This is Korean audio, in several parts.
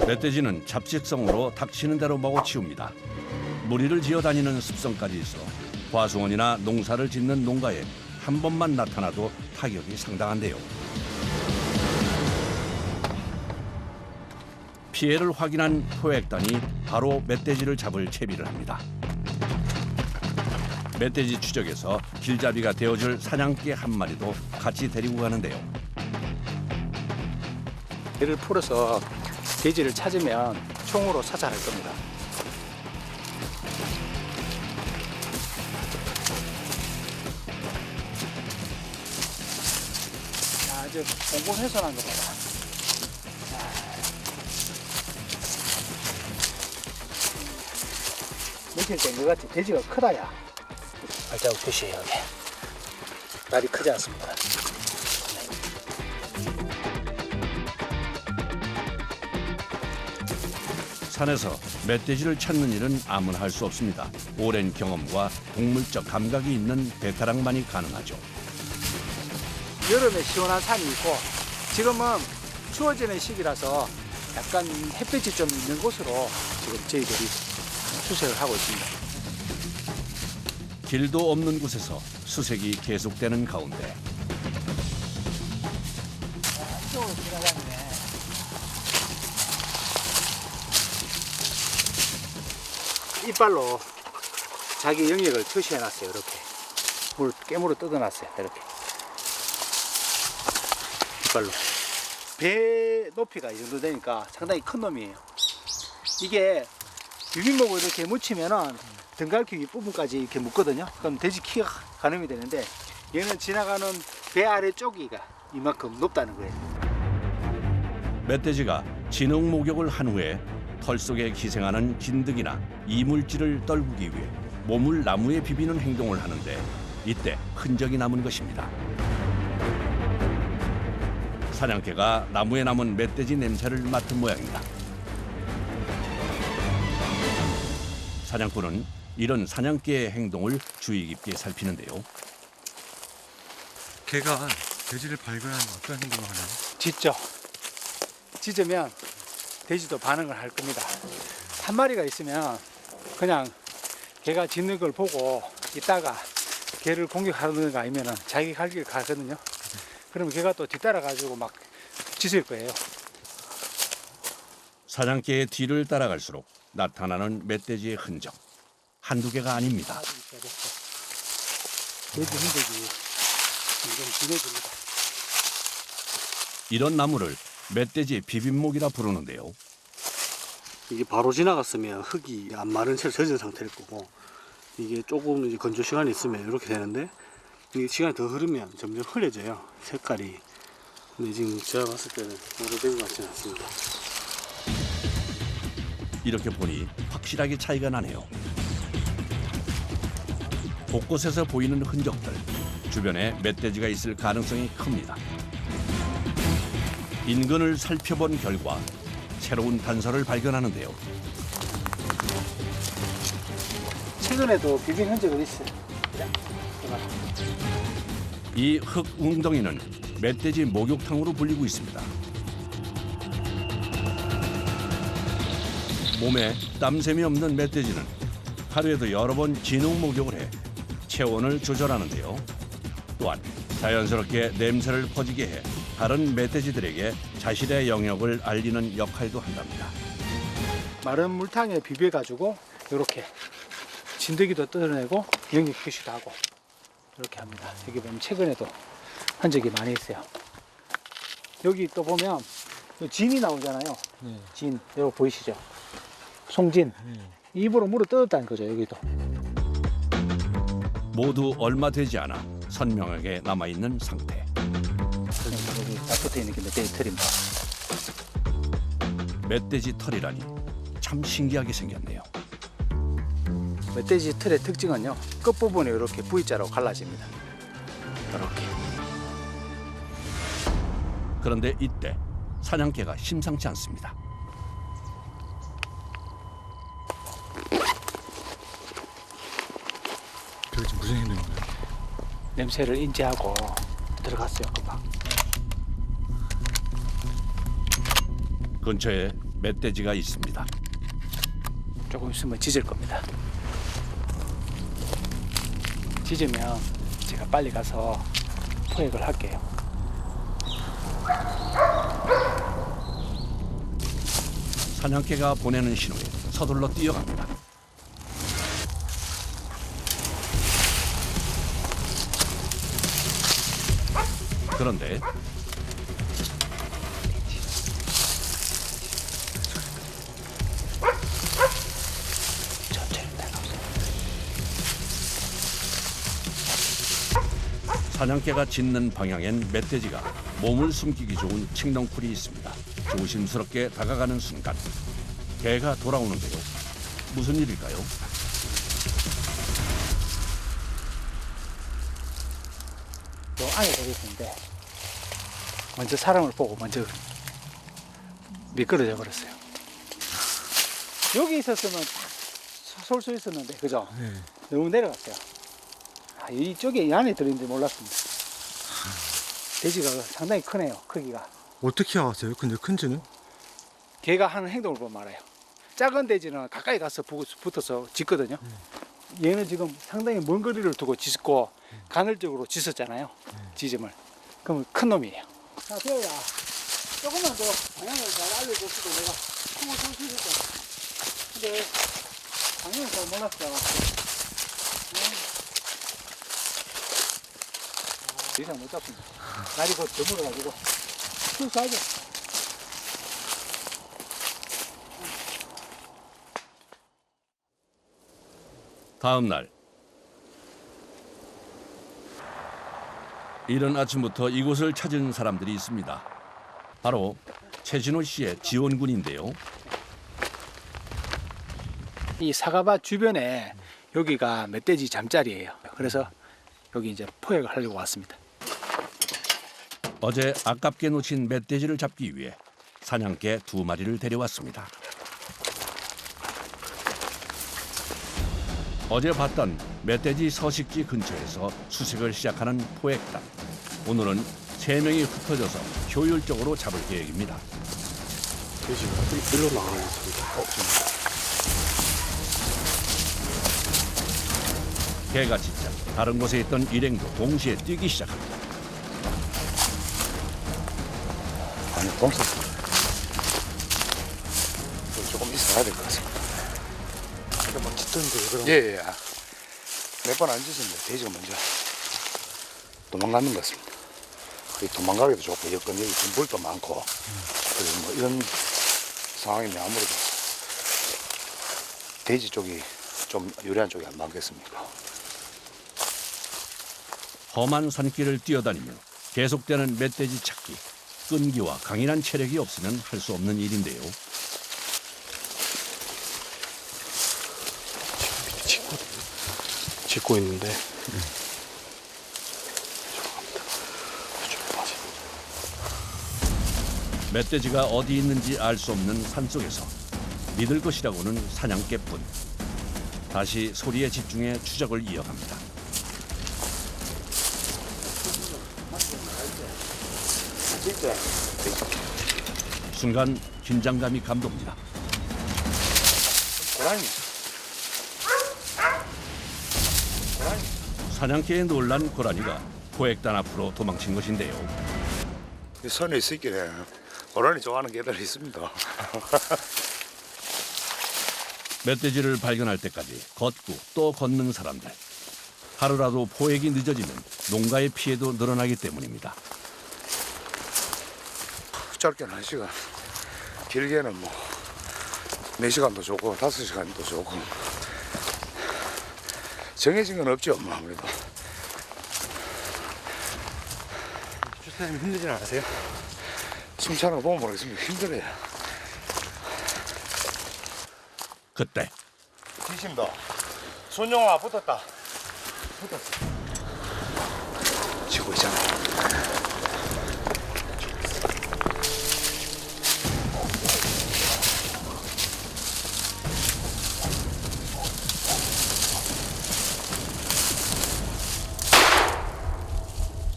멧돼지는 잡식성으로 닥치는 대로 먹어치웁니다. 무리를 지어 다니는 습성까지 있어 과수원이나 농사를 짓는 농가에 한 번만 나타나도 타격이 상당한데요. 피해를 확인한 포획단이 바로 멧돼지를 잡을 채비를 합니다. 멧돼지 추적에서 길잡이가 되어줄 사냥개 한 마리도 같이 데리고 가는데요. 개를 풀어서 돼지를 찾으면 총으로 사살할 겁니다. 아주 공공훼손한 거 봐라. 며칠 된 것 같지? 돼지가 크다, 야. 발자국 표시해, 여기. 날이 크지 않습니다. 산에서 멧돼지를 찾는 일은 아무나 할 수 없습니다. 오랜 경험과 동물적 감각이 있는 베테랑만이 가능하죠. 여름에 시원한 산이 있고 지금은 추워지는 시기라서 약간 햇빛이 좀 있는 곳으로 지금 저희들이 수색을 하고 있습니다. 길도 없는 곳에서 수색이 계속되는 가운데 이쪽으로 지나가네. 이빨로 자기 영역을 표시해놨어요. 이렇게 깨물어 뜯어놨어요. 이렇게 이빨로. 배 높이가 이 정도 되니까 상당히 큰 놈이에요. 이게 비빔목을 이렇게 묻히면은 등갈퀴 부분까지 이렇게 묻거든요. 그럼 돼지 키가 가늠이 되는데 얘는 지나가는 배 아래 쪽이가 이만큼 높다는 거예요. 멧돼지가 진흙 목욕을 한 후에 털 속에 기생하는 진드기나 이물질을 떨구기 위해 몸을 나무에 비비는 행동을 하는데 이때 흔적이 남은 것입니다. 사냥개가 나무에 남은 멧돼지 냄새를 맡은 모양입니다. 사냥꾼은 이런 사냥개의 행동을 주의 깊게 살피는데요. 개가 돼지를 발견하면 어떤 행동을 하나요? 짖죠. 짖으면 돼지도 반응을 할 겁니다. 한 마리가 있으면 그냥 개가 짖는 걸 보고 있다가 개를 공격하는 거 아니면 자기 갈 길 가거든요. 그러면 개가 또 뒤따라가지고 막 짖을 거예요. 사냥개의 뒤를 따라갈수록 나타나는 멧돼지의 흔적. 한두 개가 아닙니다. 돼지 흔적이 점점 진해집니다. 이런 나무를 멧돼지 비빔목이라 부르는데요. 이게 바로 지나갔으면 흙이 안 마른 채로 젖은 상태일 거고 이게 조금 이제 건조 시간이 있으면 이렇게 되는데 이게 시간이 더 흐르면 점점 흐려져요. 색깔이. 근데 지금 제가 봤을 때는 오래된 것 같지는 않습니다. 이렇게 보니 확실하게 차이가 나네요. 곳곳에서 보이는 흔적들, 주변에 멧돼지가 있을 가능성이 큽니다. 인근을 살펴본 결과 새로운 단서를 발견하는데요. 최근에도 비빈 흔적이 있어요. 이 흙 웅덩이는 멧돼지 목욕탕으로 불리고 있습니다. 몸에 땀샘이 없는 멧돼지는 하루에도 여러 번 진흙 목욕을 해 체온을 조절하는데요. 또한 자연스럽게 냄새를 퍼지게 해 다른 멧돼지들에게 자신의 영역을 알리는 역할도 한답니다. 마른 물탕에 비벼가지고 이렇게 진드기도 뜯어내고 영역 표시도 하고 이렇게 합니다. 여기 보면 최근에도 흔적이 많이 있어요. 여기 또 보면 진이 나오잖아요. 진, 이거 보이시죠? 송진. 입으로 물을 뜯었다는 거죠, 여기도. 모두 얼마 되지 않아 선명하게 남아있는 상태. 여기 딱 붙어 있는 게 멧돼지 털입니다. 멧돼지 털이라니 참 신기하게 생겼네요. 멧돼지 털의 특징은요, 끝부분이 이렇게 V자로 갈라집니다. 이렇게. 그런데 이때 사냥개가 심상치 않습니다. 그게 지금 무슨 행동인가요? 냄새를 인지하고 들어갔어요, 금방. 근처에 멧돼지가 있습니다. 조금 있으면 짖을 겁니다. 짖으면 제가 빨리 가서 포획을 할게요. 사냥개가 보내는 신호에 서둘러 뛰어갑니다. 그런데 천천히 따라오세요. 사냥개가 짖는 방향엔 멧돼지가 몸을 숨기기 좋은 칡넝쿨이 있습니다. 조심스럽게 다가가는 순간 개가 돌아오는데요. 무슨 일일까요? 요 안에 들어있는데 먼저 사람을 보고 먼저 미끄러져 버렸어요. 여기 있었으면 쏠 수 있었는데 그죠? 네. 너무 내려갔어요. 아, 이쪽에 이 안에 들어있는지 몰랐습니다. 돼지가 상당히 크네요. 크기가. 어떻게 알았어요? 근데 큰지는? 걔가 하는 행동을 보면 알아요. 작은 돼지는 가까이 가서 붙어서 짖거든요. 얘는 지금 상당히 먼 거리를 두고 짖고 간헐적으로 짖었잖아요. 짖음을. 그러면 큰 놈이에요. 자, 배우야. 조금만 더 방향을 잘 알려줬어도 내가 총을 쏠 수 있을 거야. 근데 방향을 잘 몰랐어. 더 이상 못 잡습니다. 날이 곧 저물어가지고 출수하죠. 다음 날 이른 아침부터 이곳을 찾은 사람들이 있습니다. 바로 최진호 씨의 지원군인데요. 이 사과밭 주변에 여기가 멧돼지 잠자리예요. 그래서 여기 이제 포획을 하려고 왔습니다. 어제 아깝게 놓친 멧돼지를 잡기 위해 사냥개 2마리를 데려왔습니다. 어제 봤던 멧돼지 서식지 근처에서 수색을 시작하는 포획단. 오늘은 3명이 흩어져서 효율적으로 잡을 계획입니다. 돼지가 일로 나가는 소리가 개가 짖자 다른 곳에 있던 일행도 동시에 뛰기 시작합니다. 아니, 동생 조금 있어야 될 것 같습니다. 근데 뭐 짖던데 그럼 예. 몇 번 안 짖었는데 돼지가 먼저 도망가는 것 같습니다. 이 도망가기도 좋고 여건 여기 물도 많고 그리고 뭐 이런 상황이면 아무래도 돼지 쪽이 좀 유리한 쪽이 안 많겠습니까? 험한 산길을 뛰어다니며 계속되는 멧돼지 찾기. 끈기와 강인한 체력이 없으면 할 수 없는 일인데요. 짖고 있는데 멧돼지가 어디 있는지 알 수 없는 산속에서 믿을 것이라고는 사냥개뿐. 다시 소리에 집중해 추적을 이어갑니다. 순간 긴장감이 감돕니다. 고라니. 사냥개에 놀란 고라니가 포획단 앞으로 도망친 것인데요. 이 선에 있을길래 고라니 좋아하는 개들이 있습니다. 멧돼지를 발견할 때까지 걷고 또 걷는 사람들. 하루라도 포획이 늦어지면 농가의 피해도 늘어나기 때문입니다. 짧게는 1시간, 길게는 뭐 4시간도 좋고 5시간도 좋고 정해진 건 없죠, 뭐 아무래도. 주사님 힘들진 않으세요? 숨차는 거 보면 모르겠습니다. 힘들어요. 그때 뒤심다. 손용아 붙었다. 붙었어. 지고 있잖아.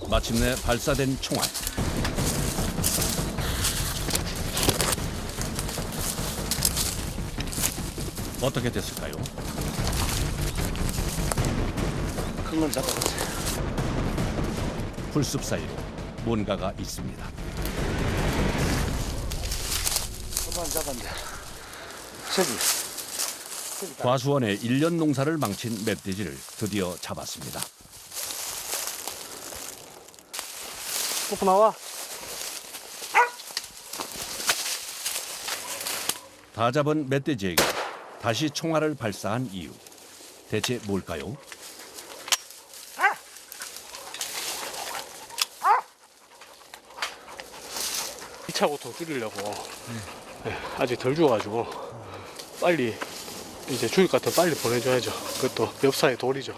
마침내 발사된 총알. 어떻게 됐을까요? 큰 건 잡아보세요. 풀숲 사이로 뭔가가 있습니다. 한번 잡았는데 저기 과수원의 1년 농사를 망친 멧돼지를 드디어 잡았습니다. 뽀뽀 나와. 다 잡은 멧돼지에게 다시 총알을 발사한 이유. 대체 뭘까요? 2차 고통 줄이려고 아직 덜 죽어가지고 빨리 이제 죽일 것 같으면 빨리 보내줘야죠. 그것도 엽사의 돌이죠.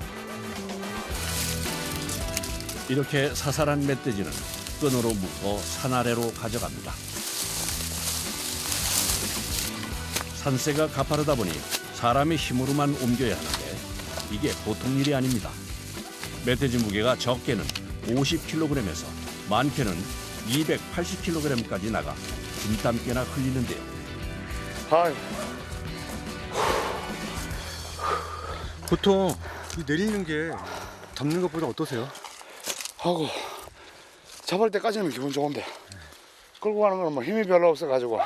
이렇게 사살한 멧돼지는 끈으로 묶어 산 아래로 가져갑니다. 산세가 가파르다 보니 사람의 힘으로만 옮겨야 하는데 이게 보통 일이 아닙니다. 멧돼지 무게가 적게는 50kg에서 많게는 280kg까지 나가 진땀깨나 흘리는데요. 아유, 보통 이 내리는 게 잡는 것보다 어떠세요? 하고 잡을 때까지는 기분 좋은데 끌고 가는 건 뭐 힘이 별로 없어가지고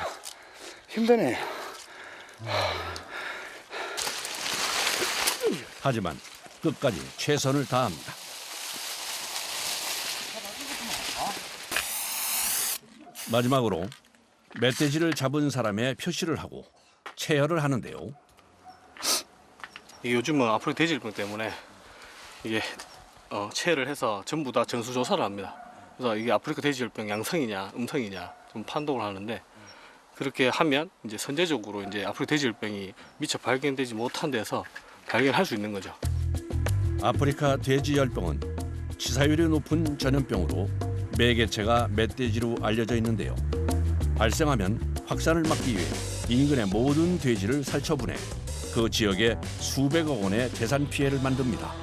힘드네. 하지만 끝까지 최선을 다합니다. 마지막으로 멧돼지를 잡은 사람의 표시를 하고 체혈을 하는데요. 이게 요즘은 아프리카 돼지열병 때문에 이게 체를 해서 전부 다 전수조사를 합니다. 그래서 이게 아프리카 돼지열병 양성이냐 음성이냐 좀 판독을 하는데 그렇게 하면 이제 선제적으로 이제 아프리카 돼지열병이 미처 발견되지 못한 데서 발견할 수 있는 거죠. 아프리카 돼지열병은 치사율이 높은 전염병으로 매개체가 멧돼지로 알려져 있는데요. 발생하면 확산을 막기 위해 인근의 모든 돼지를 살처분해 그 지역에 수백억 원의 재산 피해를 만듭니다.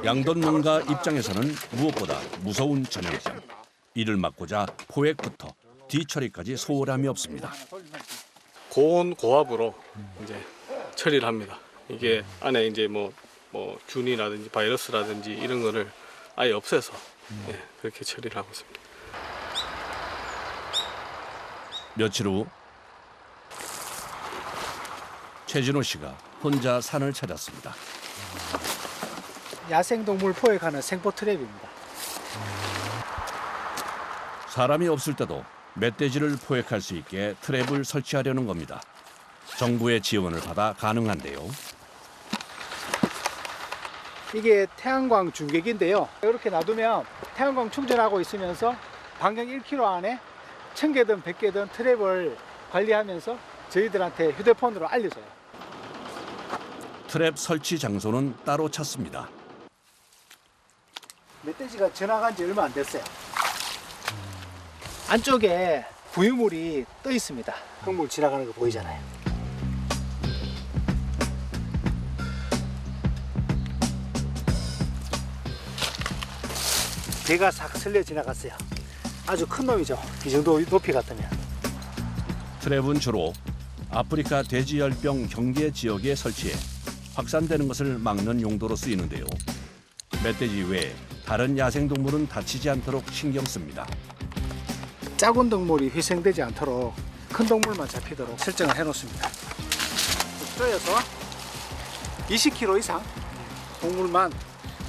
양돈 농가 입장에서는 무엇보다 무서운 전염병. 이를 막고자 포획부터 뒤처리까지 소홀함이 없습니다. 고온 고압으로 이제 처리를 합니다. 이게 안에 이제 뭐 균이라든지 바이러스라든지 이런 거를 아예 없애서 그렇게 처리를 하고 있습니다. 며칠 후 최진호 씨가 혼자 산을 찾았습니다. 야생동물 포획하는 생포 트랩입니다. 사람이 없을 때도 멧돼지를 포획할 수 있게 트랩을 설치하려는 겁니다. 정부의 지원을 받아 가능한데요. 이게 태양광 중계기인데요. 이렇게 놔두면 태양광 충전하고 있으면서 반경 1km 안에 1000개든 100개든 트랩을 관리하면서 저희들한테 휴대폰으로 알려줘요. 트랩 설치 장소는 따로 찾습니다. 멧돼지가 지나간 지 얼마 안 됐어요. 안쪽에 부유물이 떠 있습니다. 흙물 지나가는 거 보이잖아요. 배가 싹 슬려 지나갔어요. 아주 큰 놈이죠. 이 정도 높이 같으면. 트랩은 주로 아프리카 돼지열병 경계 지역에 설치해 확산되는 것을 막는 용도로 쓰이는데요. 멧돼지 외에 다른 야생동물은 다치지 않도록 신경 씁니다. 작은 동물이 희생되지 않도록 큰 동물만 잡히도록 설정을 해놓습니다. 쪼여서 20kg 이상 동물만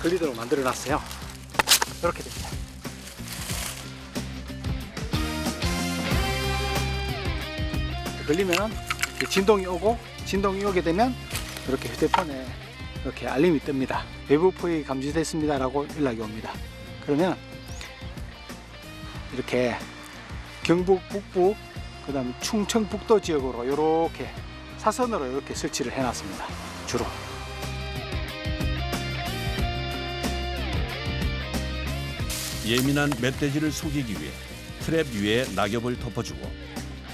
걸리도록 만들어놨어요. 이렇게 됩니다. 걸리면 진동이 오게 되면 이렇게 휴대폰에 이렇게 알림이 뜹니다. 외부 포획이 감지됐습니다라고 연락이 옵니다. 그러면 이렇게 경북 북부 그다음에 충청북도 지역으로 이렇게 사선으로 이렇게 설치를 해놨습니다. 주로. 예민한 멧돼지를 속이기 위해 트랩 위에 낙엽을 덮어주고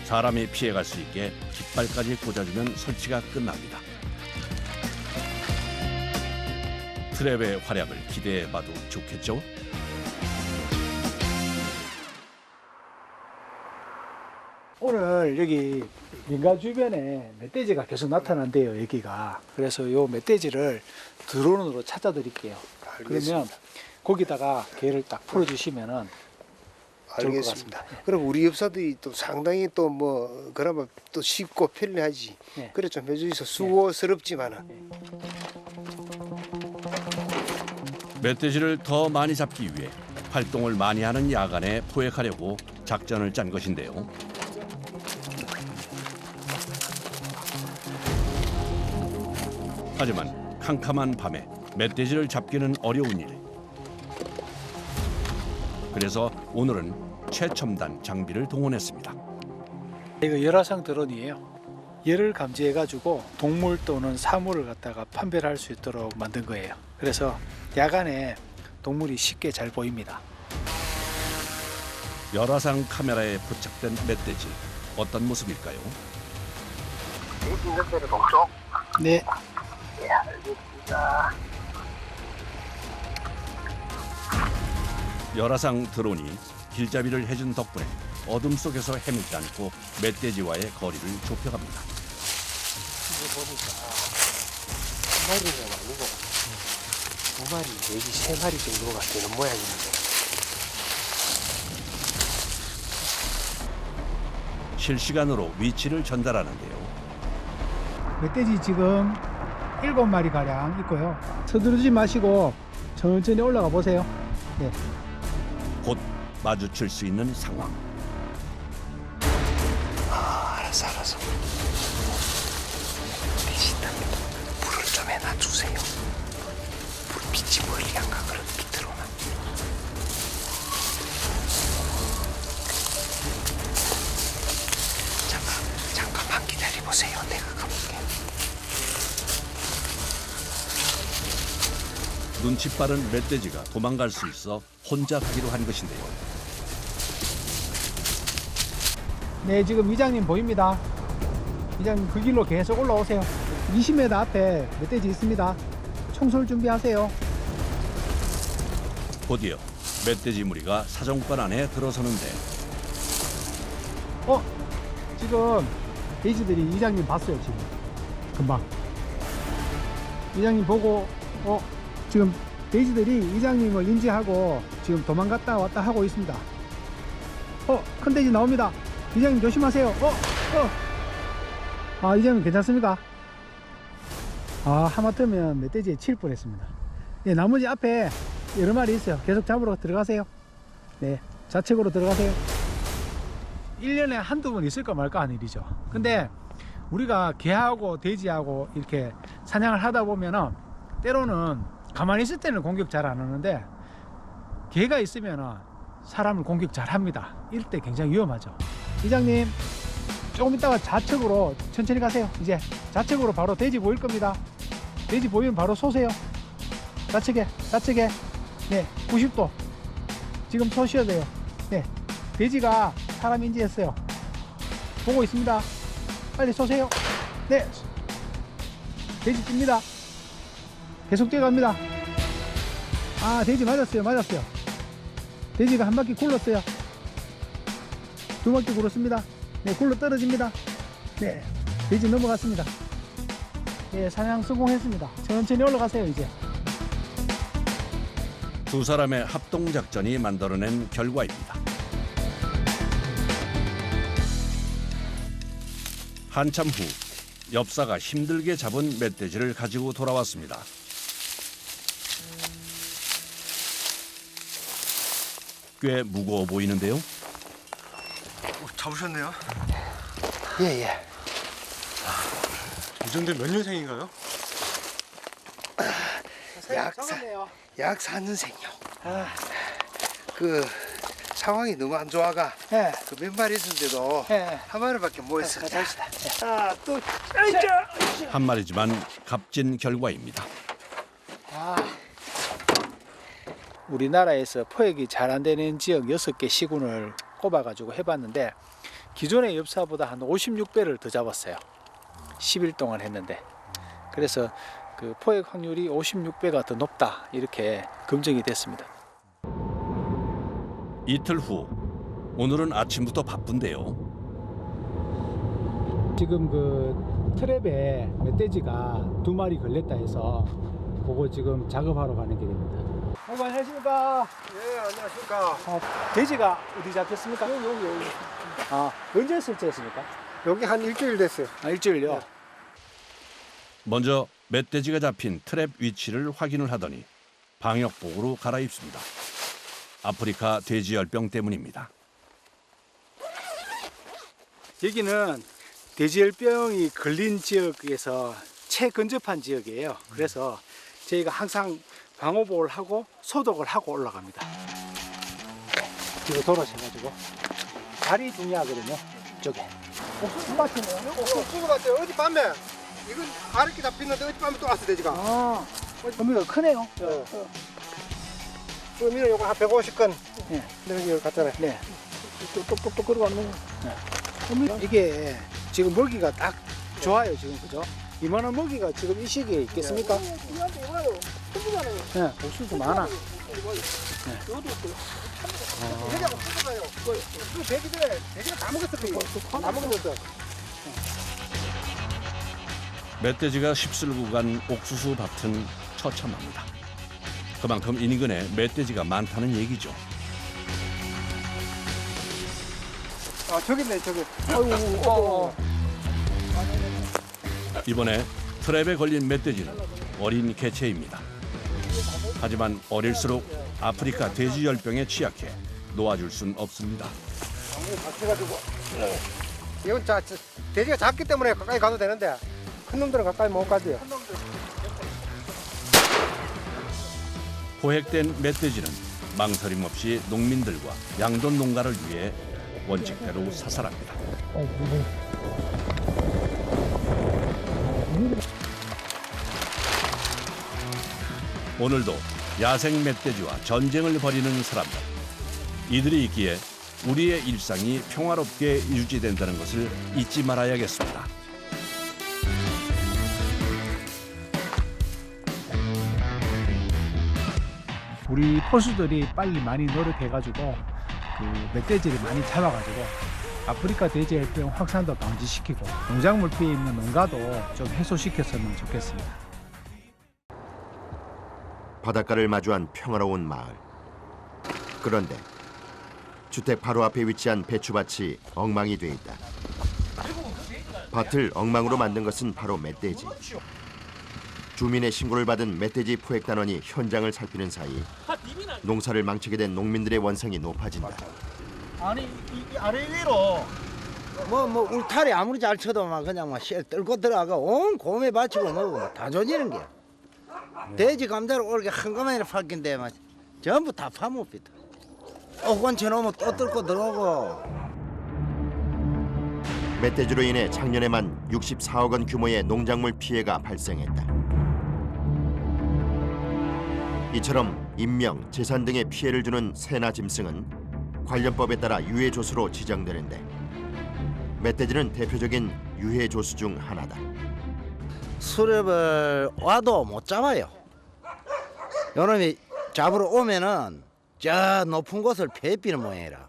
사람이 피해갈 수 있게 깃발까지 꽂아주면 설치가 끝납니다. 트랩의 활약을 기대해봐도 좋겠죠? 오늘 여기 민가 주변에 멧돼지가 계속 나타난대요, 여기가. 그래서 요 멧돼지를 드론으로 찾아드릴게요. 그러면 거기다가 개를 딱 풀어주시면은 좋을 것 같습니다. 그럼 우리 엽사들이 또 상당히 또 뭐 그나마 또 쉽고 편리하지. 네. 그래 좀 해주셔서 수고스럽지만은. 멧돼지를 더 많이 잡기 위해 활동을 많이 하는 야간에 포획하려고 작전을 짠 것인데요. 하지만 캄캄한 밤에 멧돼지를 잡기는 어려운 일. 그래서 오늘은 최첨단 장비를 동원했습니다. 이거 열화상 드론이에요. 열을 감지해가지고 동물 또는 사물을 갖다가 판별할 수 있도록 만든 거예요. 그래서 야간에 동물이 쉽게 잘 보입니다. 열화상 카메라에 부착된 멧돼지, 어떤 모습일까요? 네. 열화상 드론이 길잡이를 해준 덕분에 어둠 속에서 헤매지 않고 멧돼지와의 거리를 좁혀갑니다. 한 마리가 아니고 두 마리 내지 세 마리 정도가 되는 모양인데. 실시간으로 위치를 전달하는데요. 멧돼지 지금 7마리 가량 있고요. 서두르지 마시고 천천히 올라가 보세요. 네. 곧 마주칠 수 있는 상황. 알았어. 대신답니다. 불을 좀 해놔주세요. 불빛이 멀리 안 가. 그럼 밑으로만. 잠깐만 기다려보세요. 내가 가볼게. 눈치 빠른 멧돼지가 도망갈 수 있어 혼자 가기로 한 것인데요. 네, 지금 이장님 보입니다. 이장님 그 길로 계속 올라오세요. 20m 앞에 멧돼지 있습니다. 총쏠 준비하세요. 곧이어 멧돼지 무리가 사정권 안에 들어서는데 지금 돼지들이 이장님 봤어요. 지금 금방 이장님 보고 지금 돼지들이 이장님을 인지하고 지금 도망갔다 왔다 하고 있습니다. 큰 돼지 나옵니다. 이장님 조심하세요. 이장님 괜찮습니까? 하마터면 멧돼지에 칠 뻔했습니다. 네, 나머지 앞에 여러 마리 있어요. 계속 잡으러 들어가세요. 네, 좌측으로 들어가세요. 1년에 한두 번 있을까 말까 하는 일이죠. 근데 우리가 개하고 돼지하고 이렇게 사냥을 하다 보면은 때로는 가만히 있을 때는 공격 잘 안 하는데 개가 있으면은 사람을 공격 잘 합니다. 이럴 때 굉장히 위험하죠. 이장님 조금 있다가 좌측으로 천천히 가세요. 이제 좌측으로 바로 돼지 보일 겁니다. 돼지 보이면 바로 쏘세요. 좌측에 네, 90도 지금 쏘셔야 돼요. 네, 돼지가 사람 인지했어요. 보고 있습니다. 빨리 쏘세요. 네, 돼지 뜁니다. 계속 뛰어갑니다. 돼지 맞았어요. 돼지가 한 바퀴 굴렀어요. 두 바퀴 굴렀습니다. 네, 굴러 떨어집니다. 네, 돼지 넘어갔습니다. 네, 사냥 성공했습니다. 천천히 올라가세요. 이제 두 사람의 합동작전이 만들어낸 결과입니다. 한참 후 엽사가 힘들게 잡은 멧돼지를 가지고 돌아왔습니다. 꽤 무거워 보이는데요. 잡으셨네요. 예. 이 정도 몇 년생인가요? 약 4년생이요. 그 상황이 너무 안 좋아가. 네. 그 몇 마리 있었는데도 네. 한 마리밖에 못 했습니다. 하나, 둘, 한 마리지만 값진 결과입니다. 우리나라에서 포획이 잘 안 되는 지역 6개 시군을 꼽아가지고 해봤는데 기존의 엽사보다 한 56배를 더 잡았어요. 10일 동안 했는데. 그래서 그 포획 확률이 56배가 더 높다 이렇게 검증이 됐습니다. 이틀 후 오늘은 아침부터 바쁜데요. 지금 그 트랩에 멧돼지가 2마리 걸렸다 해서 그거 지금 작업하러 가는 길입니다. 안녕하십니까. 예, 안녕하십니까. 돼지가 어디 잡혔습니까? 여기. 아, 언제 설치했습니까? 여기 한 일주일 됐어요. 아, 일주일요? 먼저 멧돼지가 잡힌 트랩 위치를 확인을 하더니 방역복으로 갈아입습니다. 아프리카 돼지열병 때문입니다. 여기는 돼지열병이 걸린 지역에서 최근접한 지역이에요. 그래서 저희가 항상 방호복을 하고 소독을 하고 올라갑니다. 뒤로 돌아서가지고 발이 중요하거든요. 이쪽에. 옥수수 밭이네요. 옥수수 같아요. 어젯밤에 이건 아랫게 잡혔는데 어젯밤에 또 왔어 돼지가. 아, 어미가 크네요. 그러면 요거 한 150건. 네. 내가 여기 갔잖아요. 네. 똑똑똑 걸어가는 거. 네. 이게 지금 먹이가 딱 좋아요, 지금 그죠? 이만한 먹이가 지금 이 시기에 있겠습니까? 네, 옥수수 많아. 돼지가 없어져요. 그 돼지가 다 먹었을 거예요. 다 먹었어. 멧돼지가 휩쓸고 간 옥수수 밭은 처참합니다. 그만큼 인근에 멧돼지가 많다는 얘기죠. 아, 저기 있네, 저기. 이번에 트랩에 걸린 멧돼지는 어린 개체입니다. 하지만 어릴수록 아프리카 돼지열병에 취약해 놓아줄 순 없습니다. 해가지고. 이건 돼지가 작기 때문에 가까이 가도 되는데 큰 놈들은 가까이 못 가지요. 포획된 멧돼지는 망설임 없이 농민들과 양돈 농가를 위해 원칙대로 사살합니다. 오늘도 야생 멧돼지와 전쟁을 벌이는 사람들. 이들이 있기에 우리의 일상이 평화롭게 유지된다는 것을 잊지 말아야겠습니다. 우리 포수들이 빨리 많이 노력해가지고 그 멧돼지를 많이 잡아가지고 아프리카 돼지열병 확산도 방지시키고 농작물 피해 있는 농가도 좀 해소시켰으면 좋겠습니다. 바닷가를 마주한 평화로운 마을. 그런데 주택 바로 앞에 위치한 배추밭이 엉망이 돼 있다. 밭을 엉망으로 만든 것은 바로 멧돼지. 주민의 신고를 받은 멧돼지 포획단원이 현장을 살피는 사이 농사를 망치게 된 농민들의 원성이 높아진다. 아니 이 아래 위로 뭐 울타리 아무리 잘 쳐도 막 그냥 막 뚫고 들어가 온 곰에 받치고 뭐고 다 조지는 게 돼지 감자를 올게 한꺼번에 팔긴데 막 전부 다 파묻히다. 어건 쳐놓으면 또 뚫고 들어오고. 멧돼지로 인해 작년에만 64억 원 규모의 농작물 피해가 발생했다. 이처럼 인명, 재산 등의 피해를 주는 새나 짐승은 관련법에 따라 유해조수로 지정되는데 멧돼지는 대표적인 유해조수 중 하나다. 수렵을 와도 못 잡아요. 요놈이 잡으러 오면은 저 높은 곳을 베비는 모양이라.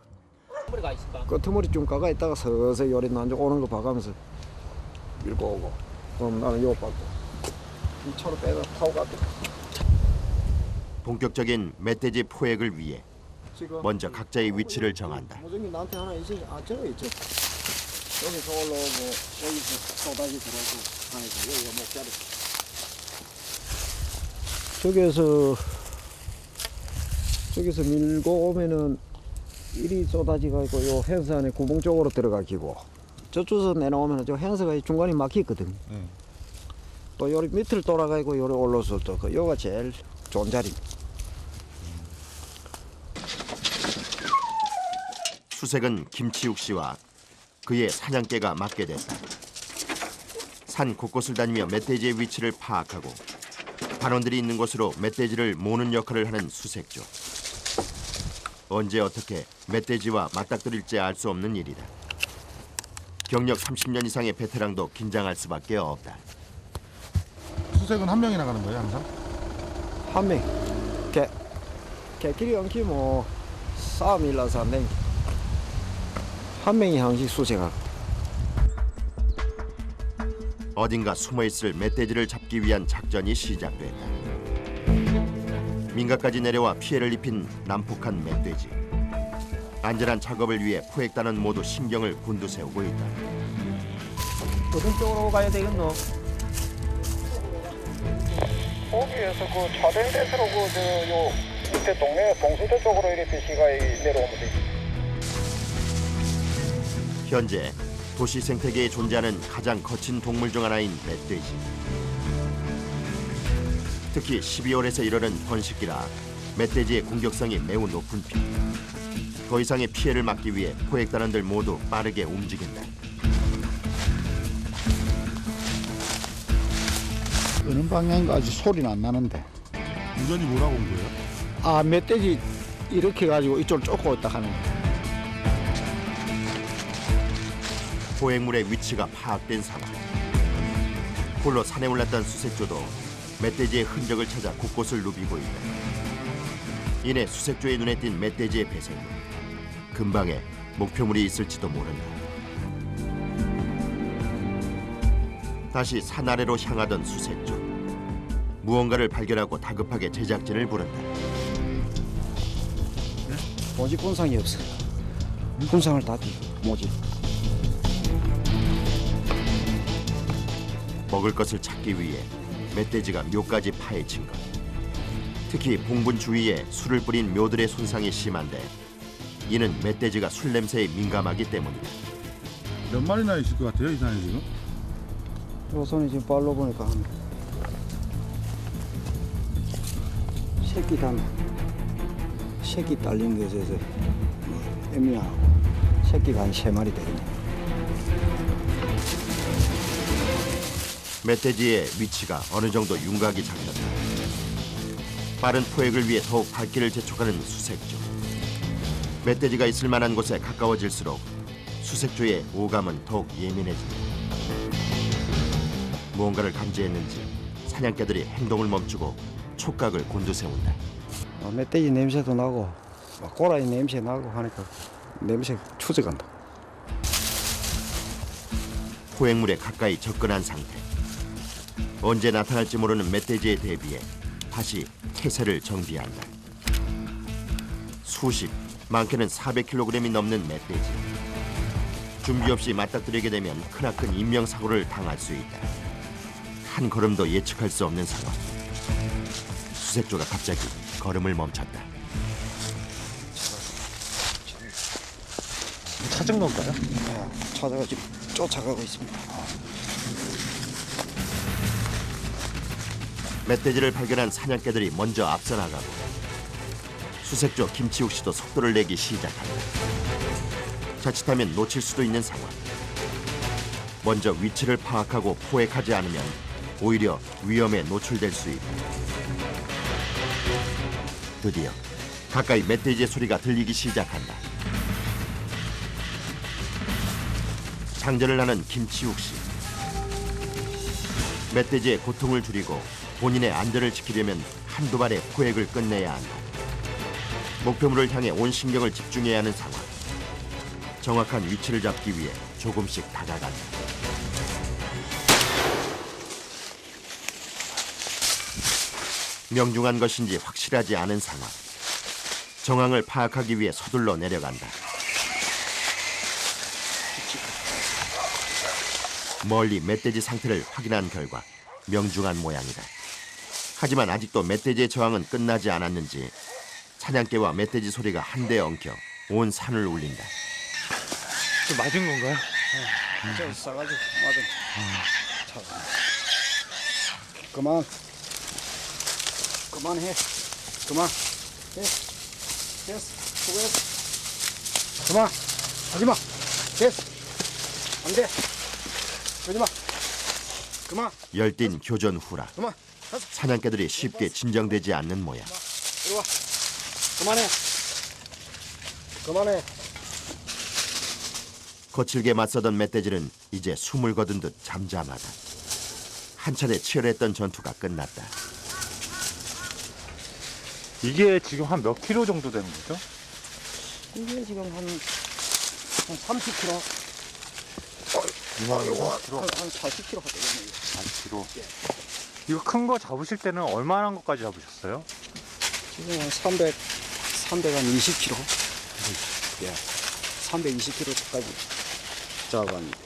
끄트머리 좀 가가 있다가 서서히 요리 난쪽 오는 거 봐가면서 밀고 오고 그럼 나는 요 받고 이 차로 빼서 타고 가고. 본격적인 멧돼지 포획을 위해 지금 먼저 각자의 위치를 정한다. 무전기 나한테 하나 있지? 아 저거 있죠. 여기서 올라오고 여기서 또다시 들어오고 하니까 여기가 목자리. 저기서 밀고 오면은 이리 쏟아지가 있고 요 펜스 안에 구멍 쪽으로 들어가기고 저쪽에서 내려오면은 저 펜스가 중간에 막히거든. 또 요리 밑을 돌아가고 요리 올라서 또 그 요가 제일 좋은 자리. 수색은 김치욱 씨와 그의 사냥개가 맡게 됐다. 산 곳곳을 다니며 멧돼지의 위치를 파악하고 반원들이 있는 곳으로 멧돼지를 모는 역할을 하는 수색조. 언제 어떻게 멧돼지와 맞닥뜨릴지 알 수 없는 일이다. 경력 30년 이상의 베테랑도 긴장할 수밖에 없다. 수색은 한 명이 나가는 거예요, 항상? 한 명. 개끼리 엉키 뭐 싸움이 일어나서 안 돼. 한 명이 항상 수색하고. 어딘가 숨어있을 멧돼지를 잡기 위한 작전이 시작됐다. 민가까지 내려와 피해를 입힌 난폭한 멧돼지. 안전한 작업을 위해 포획단은 모두 신경을 곤두세우고 있다. 어떤 쪽으로 가야 되겠노? 거기에서 그 차된 데서로 요 밑에 동네 동수대 쪽으로 이렇게 시가 내려오면 되지. 현재 도시 생태계에 존재하는 가장 거친 동물 중 하나인 멧돼지. 특히 12월에서 이르는 번식기라 멧돼지의 공격성이 매우 높은 편. 더 이상의 피해를 막기 위해 포획단원들 모두 빠르게 움직인다. 어느 방향인가 아직 소리는 안 나는데. 운전이 뭐라고 온 거예요? 아, 멧돼지 이렇게 가지고 이쪽을 쫓고 있다 하는 거야. 포획물의 위치가 파악된 상황. 홀로 산에 올랐던 수색조도 멧돼지의 흔적을 찾아 곳곳을 누비고 있다. 이내 수색조의 눈에 띈 멧돼지의 배설물. 근방에 목표물이 있을지도 모른다. 다시 산 아래로 향하던 수색조. 무언가를 발견하고 다급하게 제작진을 부른다. 모집 군상이 없어. 군상을 다 띄고 모집. 먹을 것을 찾기 위해 멧돼지가 묘까지 파헤친 것. 특히 봉분 주위에 술을 뿌린 묘들의 손상이 심한데 이는 멧돼지가 술 냄새에 민감하기 때문이다. 몇 마리나 있을 것 같아요, 이 산에 지금? 요선이 지금 발로 보니까 한 새끼 딸린 것에서 애미하고 새끼가 한 3마리 되겠네. 멧돼지의 위치가 어느 정도 윤곽이 잡혔다. 빠른 포획을 위해 더욱 발길을 재촉하는 수색조. 멧돼지가 있을 만한 곳에 가까워질수록 수색조의 오감은 더욱 예민해진다. 무언가를 감지했는지 사냥개들이 행동을 멈추고 촉각을 곤두세운다. 멧돼지 냄새도 나고 고라니 냄새 나고 하니까 냄새 추적한다. 포획물에 가까이 접근한 상태. 언제 나타날지 모르는 멧돼지에 대비해 다시 태세를 정비한다. 수십, 많게는 400kg이 넘는 멧돼지. 준비 없이 맞닥뜨리게 되면 크나큰 인명사고를 당할 수 있다. 한 걸음도 예측할 수 없는 상황. 수색조가 갑자기 걸음을 멈췄다. 찾은 건가요? 찾아가지고 쫓아가고 있습니다. 멧돼지를 발견한 사냥개들이 먼저 앞서 나가고 수색조 김치욱 씨도 속도를 내기 시작한다. 자칫하면 놓칠 수도 있는 상황. 먼저 위치를 파악하고 포획하지 않으면 오히려 위험에 노출될 수 있다. 드디어 가까이 멧돼지의 소리가 들리기 시작한다. 장전을 하는 김치욱 씨. 멧돼지의 고통을 줄이고 본인의 안전을 지키려면 한두 발의 포획을 끝내야 한다. 목표물을 향해 온 신경을 집중해야 하는 상황. 정확한 위치를 잡기 위해 조금씩 다가간다. 명중한 것인지 확실하지 않은 상황. 정황을 파악하기 위해 서둘러 내려간다. 멀리 멧돼지 상태를 확인한 결과 명중한 모양이다. 하지만 아직도 멧돼지의 저항은 끝나지 않았는지 사냥개와 멧돼지 소리가 한데 엉켜 온 산을 울린다. 좀 맞은 건가요? 저 싸가지고 맞은. 그만. 그만해. 그만. 해. 됐어. 수고했어. 그만. 하지마. 됐어. 안 돼. 하지마. 그만. 열띤 교전 후라 그만. 사냥개들이 쉽게 진정되지 않는 모양. 이리 와. 그만해. 그만해. 거칠게 맞서던 멧돼지는 이제 숨을 거둔 듯 잠잠하다. 한 차례 치열했던 전투가 끝났다. 이게 지금 한 몇 킬로 정도 되는 거죠? 이게 지금 한 30kg. 한 40kg 되겠네요. 40kg. 이거 큰 거 잡으실 때는 얼마나 것까지 잡으셨어요? 지금 한 320kg. 예. 320kg까지 잡았는데.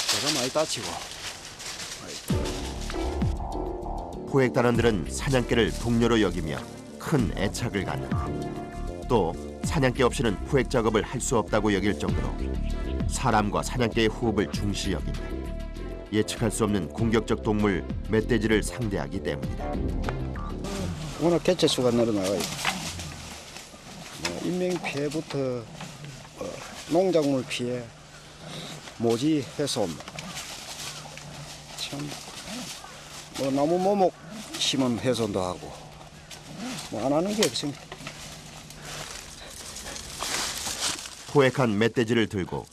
제가 많이 다치고. 포획단원들은 사냥개를 동료로 여기며 큰 애착을 갖는다. 또 사냥개 없이는 포획 작업을 할 수 없다고 여길 정도로 사람과 사냥개의 호흡을 중시 여긴다. 예측할 수 없는 공격적 동물 멧돼지를 상대하기 때문이다. 워낙 개체수가 늘어나가요. 인명 피해부터 농작물 피해, 모지 훼손, 참 나무 모목 심은 훼손도 하고 안 하는 게 없습니다. 포획한 멧돼지를 들고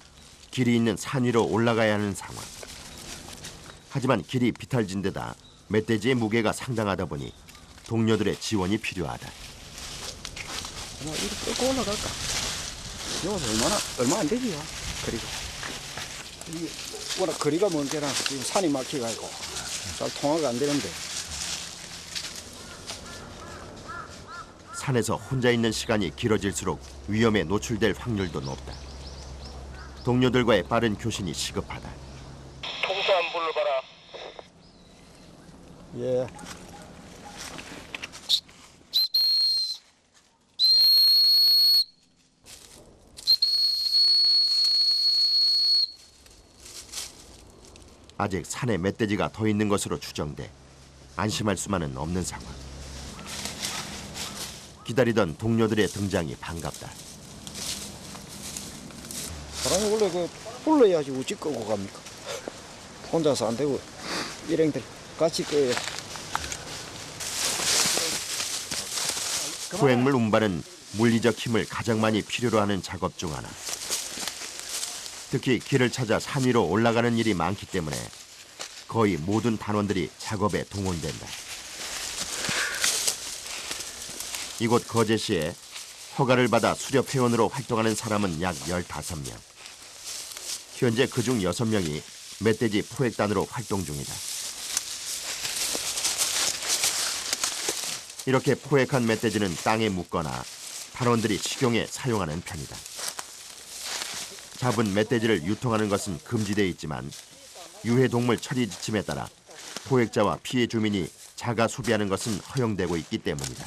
길이 있는 산 위로 올라가야 하는 상황. 하지만 길이 비탈진데다 멧돼지의 무게가 상당하다 보니 동료들의 지원이 필요하다. 이렇게 끌고 올라갈까? 여기서 얼마 안 되지요. 그리고 이게 워낙 거리가 먼 데라서 지금 산이 막혀가지고 잘 통화가 안 되는데. 산에서 혼자 있는 시간이 길어질수록 위험에 노출될 확률도 높다. 동료들과의 빠른 교신이 시급하다. 통수 불러봐라. 예. 아직 산에 멧돼지가 더 있는 것으로 추정돼 안심할 수만은 없는 상황. 기다리던 동료들의 등장이 반갑다. 사람이 원래 불러야지 어찌 끄고 갑니까? 혼자서 안 되고 일행들 같이 끄야. 포획물 운반은 물리적 힘을 가장 많이 필요로 하는 작업 중 하나. 특히 길을 찾아 산 위로 올라가는 일이 많기 때문에 거의 모든 단원들이 작업에 동원된다. 이곳 거제시에 허가를 받아 수렵 회원으로 활동하는 사람은 약 15명. 현재 그중 6명이 멧돼지 포획단으로 활동 중이다. 이렇게 포획한 멧돼지는 땅에 묻거나 단원들이 식용에 사용하는 편이다. 잡은 멧돼지를 유통하는 것은 금지돼 있지만 유해동물 처리 지침에 따라 포획자와 피해 주민이 자가 소비하는 것은 허용되고 있기 때문이다.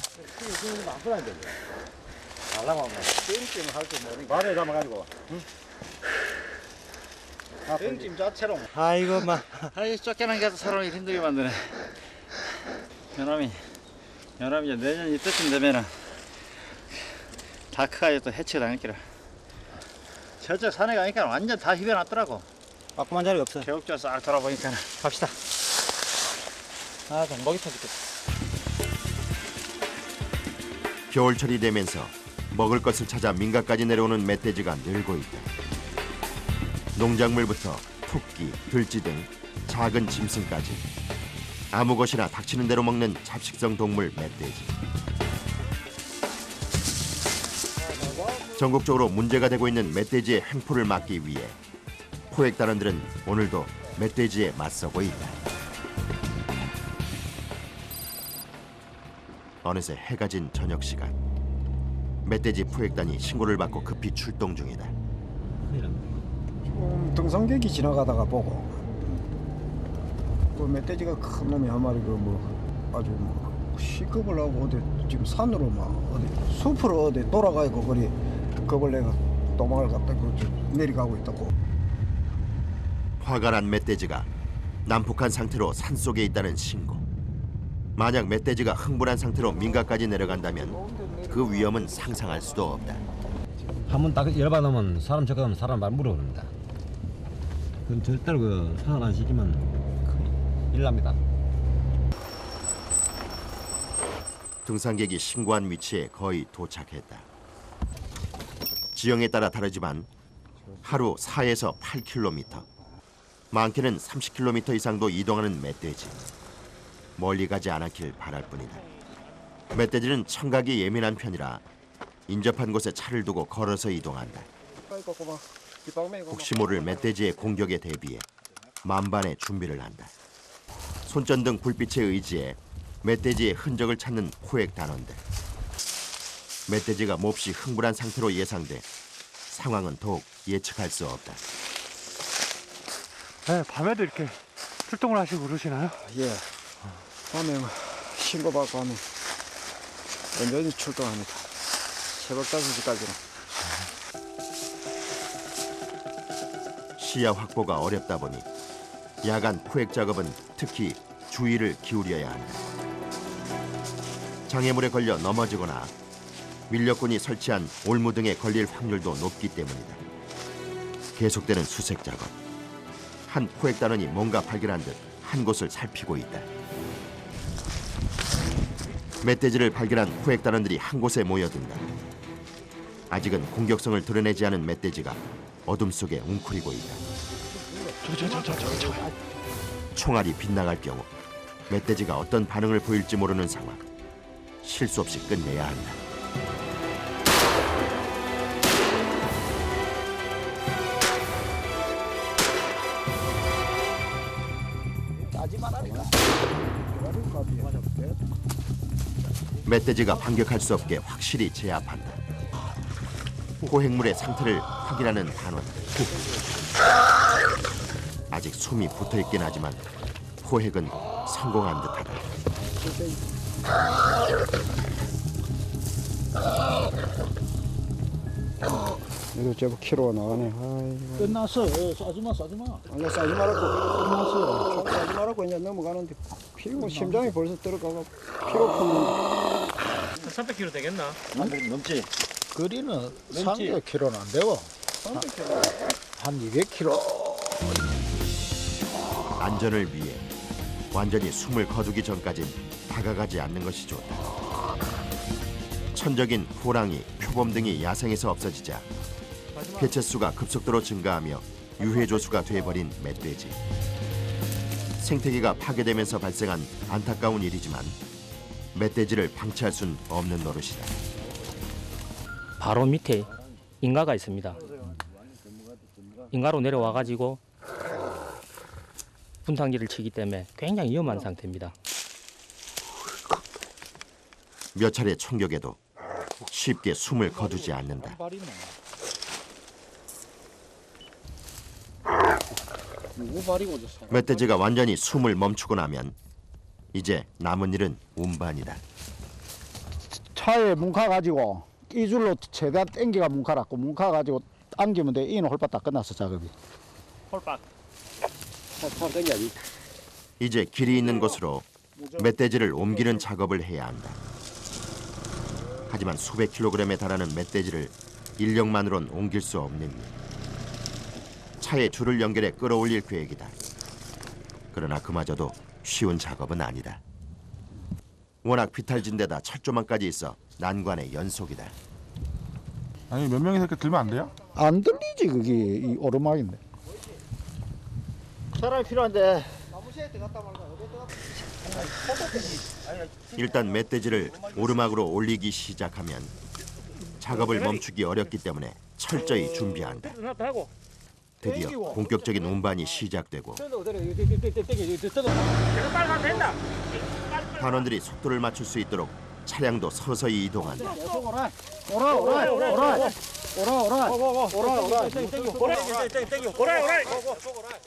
말에 담아가지고. 땡찜 자체로. 아이고 아이 쫓겨난 게서 사람을 힘들게 만드네. 연암이 이제 내년 이때쯤 되면은 다크가 또 해치가 당할기라. 저쪽 산에 가니까 완전 다 휘벼놨더라고. 아까만 자리가 없어. 계곡줄 싹 돌아보니까. 갑시다. 좀 먹이 터지겠다. 겨울철이 되면서 먹을 것을 찾아 민가까지 내려오는 멧돼지가 늘고 있다. 농작물부터 토끼, 들쥐 등 작은 짐승까지 아무 것이나 닥치는 대로 먹는 잡식성 동물 멧돼지. 전국적으로 문제가 되고 있는 멧돼지의 횡포를 막기 위해 포획단원들은 오늘도 멧돼지에 맞서고 있다. 어느새 해가 진 저녁 시간. 멧돼지 포획단이 신고를 받고 급히 출동 중이다. 등산객이 지나가다가 보고 그 멧돼지가 큰 놈이 한 마리 아주 시급을 하고 어디 지금 산으로 어디 숲으로 어디 돌아가고 거리 그걸 내가 도망을 갔다 내려가고 있다고. 화가 난 멧돼지가 난폭한 상태로 산속에 있다는 신고. 만약 멧돼지가 흥분한 상태로 민가까지 내려간다면 그 위험은 상상할 수도 없다. 한번 딱 열받으면 사람 저거면 사람 말 물어봅니다. 그건 절대로 상을 안 시키면 일 납니다. 등산객이 신고한 위치에 거의 도착했다. 지형에 따라 다르지만 하루 4에서 8km, 많게는 30km 이상도 이동하는 멧돼지. 멀리 가지 않았길 바랄 뿐이다. 멧돼지는 청각이 예민한 편이라 인접한 곳에 차를 두고 걸어서 이동한다. 아이고 고마. 혹시 모를 멧돼지의 공격에 대비해 만반의 준비를 한다. 손전등 불빛에 의지해 멧돼지의 흔적을 찾는 포획 단원들. 멧돼지가 몹시 흥분한 상태로 예상돼 상황은 더욱 예측할 수 없다. 네, 밤에도 이렇게 출동을 하시고 그러시나요? 예. 밤에 신고받고 하면 완전히 출동합니다. 새벽 5시까지는. 시야 확보가 어렵다 보니 야간 포획 작업은 특히 주의를 기울여야 한다. 장애물에 걸려 넘어지거나 밀렵꾼이 설치한 올무 등에 걸릴 확률도 높기 때문이다. 계속되는 수색 작업. 한 포획단원이 뭔가 발견한 듯 한 곳을 살피고 있다. 멧돼지를 발견한 포획단원들이 한 곳에 모여든다. 아직은 공격성을 드러내지 않은 멧돼지가 어둠 속에 웅크리고 있다. 총알이 빗나갈 경우 멧돼지가 어떤 반응을 보일지 모르는 상황. 실수 없이 끝내야 한다. 멧돼지가 반격할 수 없게 확실히 제압한다. 포획물의 상태를 확인하는 단원. 아직 숨이 붙어있긴 하지만 포획은 성공한 듯하다. 이거 제법 키로가 나가네. 아이고. 끝났어. 쏴지마. 아니 싸지 말았고 끝났어. 총 싸지 말았고 이제 넘어가는데 피고 심장이 벌써 들어가고 피로 푸는. 300kg 되겠나? 넘지. 거리는 300km는 안 되고 한 200km. 안전을 위해 완전히 숨을 거두기 전까진 다가가지 않는 것이 좋다. 천적인 호랑이, 표범 등이 야생에서 없어지자 개체수가 급속도로 증가하며 유해조수가 돼버린 멧돼지. 생태계가 파괴되면서 발생한 안타까운 일이지만 멧돼지를 방치할 순 없는 노릇이다. 바로 밑에 인가가 있습니다. 인가로 내려와가지고 분탕기를 치기 때문에 굉장히 위험한 상태입니다. 몇 차례 총격에도 쉽게 숨을 거두지 않는다. 멧돼지가 완전히 숨을 멈추고 나면 이제 남은 일은 운반이다. 차에 문카 가지고 이 줄로 최대한 땡기가 문카라고 문카 가지고 안기면 돼. 이는 홀박 다 끝났어 작업이. 홀박. 이제 길이 있는 곳으로 멧돼지를 옮기는 작업을 해야 한다. 하지만 수백 킬로그램에 달하는 멧돼지를 인력만으론 옮길 수 없는 일. 차에 줄을 연결해 끌어올릴 계획이다. 그러나 그마저도 쉬운 작업은 아니다. 워낙 비탈진데다 철조망까지 있어 난관의 연속이다. 아니 몇 명이서 이렇게 들면 안 돼요? 안 들리지 그게 이 오르막인데. 사람이 필요한데. 일단 멧돼지를 오르막으로 올리기 시작하면 작업을 멈추기 어렵기 때문에 철저히 준비한다. 드디어 본격적인 운반이 시작되고 단원들이 속도를 맞출 수 있도록 차량도 서서히 이동한다.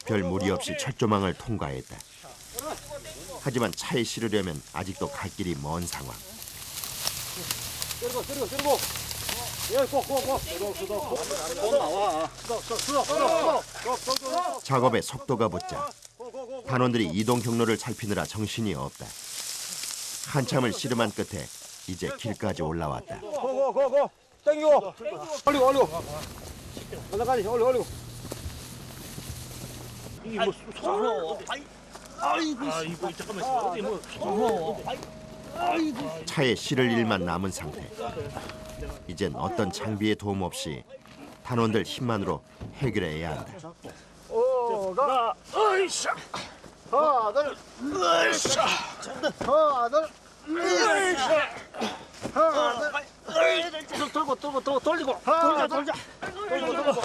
별 무리 없이 철조망을 통과했다. 하지만 차에 실으려면 아직도 갈 길이 먼 상황. 작업에 속도가 붙자 단원들이 이동 경로를 살피느라 정신이 없다. 한참을 씨름한 끝에 이제 길까지 올라왔다. 고고고고 땡기고 올리고 올라가지 올리고 이게 뭐 손으로 아이고 잠깐만 어디 뭐 손으로 차에 실을 일만 남은 상태. 이젠 어떤 장비의 도움 없이 단원들 힘만으로 해결해야 한다. 오가 으이샤 하나 둘 으이샤 하나 둘 으이샤 하나 둘 돌고 돌리고 하나 돌자 돌리고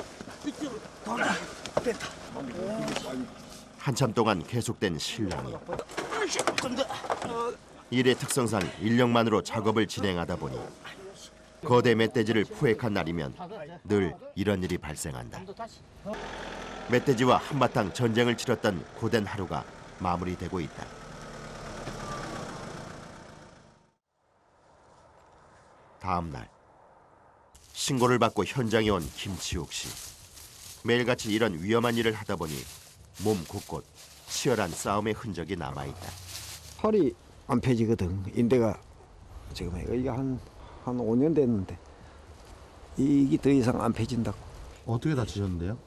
한참 동안 계속된 실랑이. 일의 특성상 인력만으로 작업을 진행하다 보니 거대 멧돼지를 포획한 날이면 늘 이런 일이 발생한다. 멧돼지와 한바탕 전쟁을 치렀던 고된 하루가 마무리되고 있다. 다음 날 신고를 받고 현장에 온 김치욱 씨. 매일같이 이런 위험한 일을 하다 보니 몸 곳곳 치열한 싸움의 흔적이 남아있다. 팔이 안 펴지거든. 인대가 지금 이게 한 5년 됐는데 이게 더 이상 안 펴진다고. 어떻게 다치셨는데요?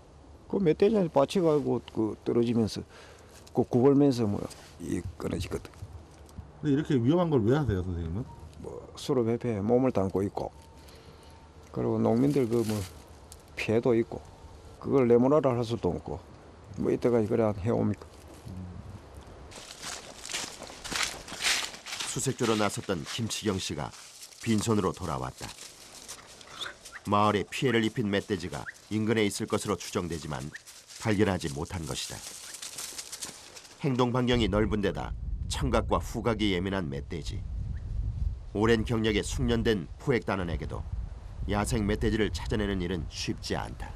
그 멧돼지한테 받쳐가지고 그 떨어지면서 그 구걸면서 이 끊어지거든. 근데 이렇게 위험한 걸 왜 하세요, 선생님은? 수로 배패 몸을 담고 있고, 그리고 농민들 피해도 있고, 그걸 내모라라 할 수도 없고, 이때까지 그래 해옵니까? 수색조로 나섰던 김치경 씨가 빈손으로 돌아왔다. 마을에 피해를 입힌 멧돼지가 인근에 있을 것으로 추정되지만 발견하지 못한 것이다. 행동 반경이 넓은 데다 청각과 후각이 예민한 멧돼지. 오랜 경력에 숙련된 포획단원에게도 야생 멧돼지를 찾아내는 일은 쉽지 않다.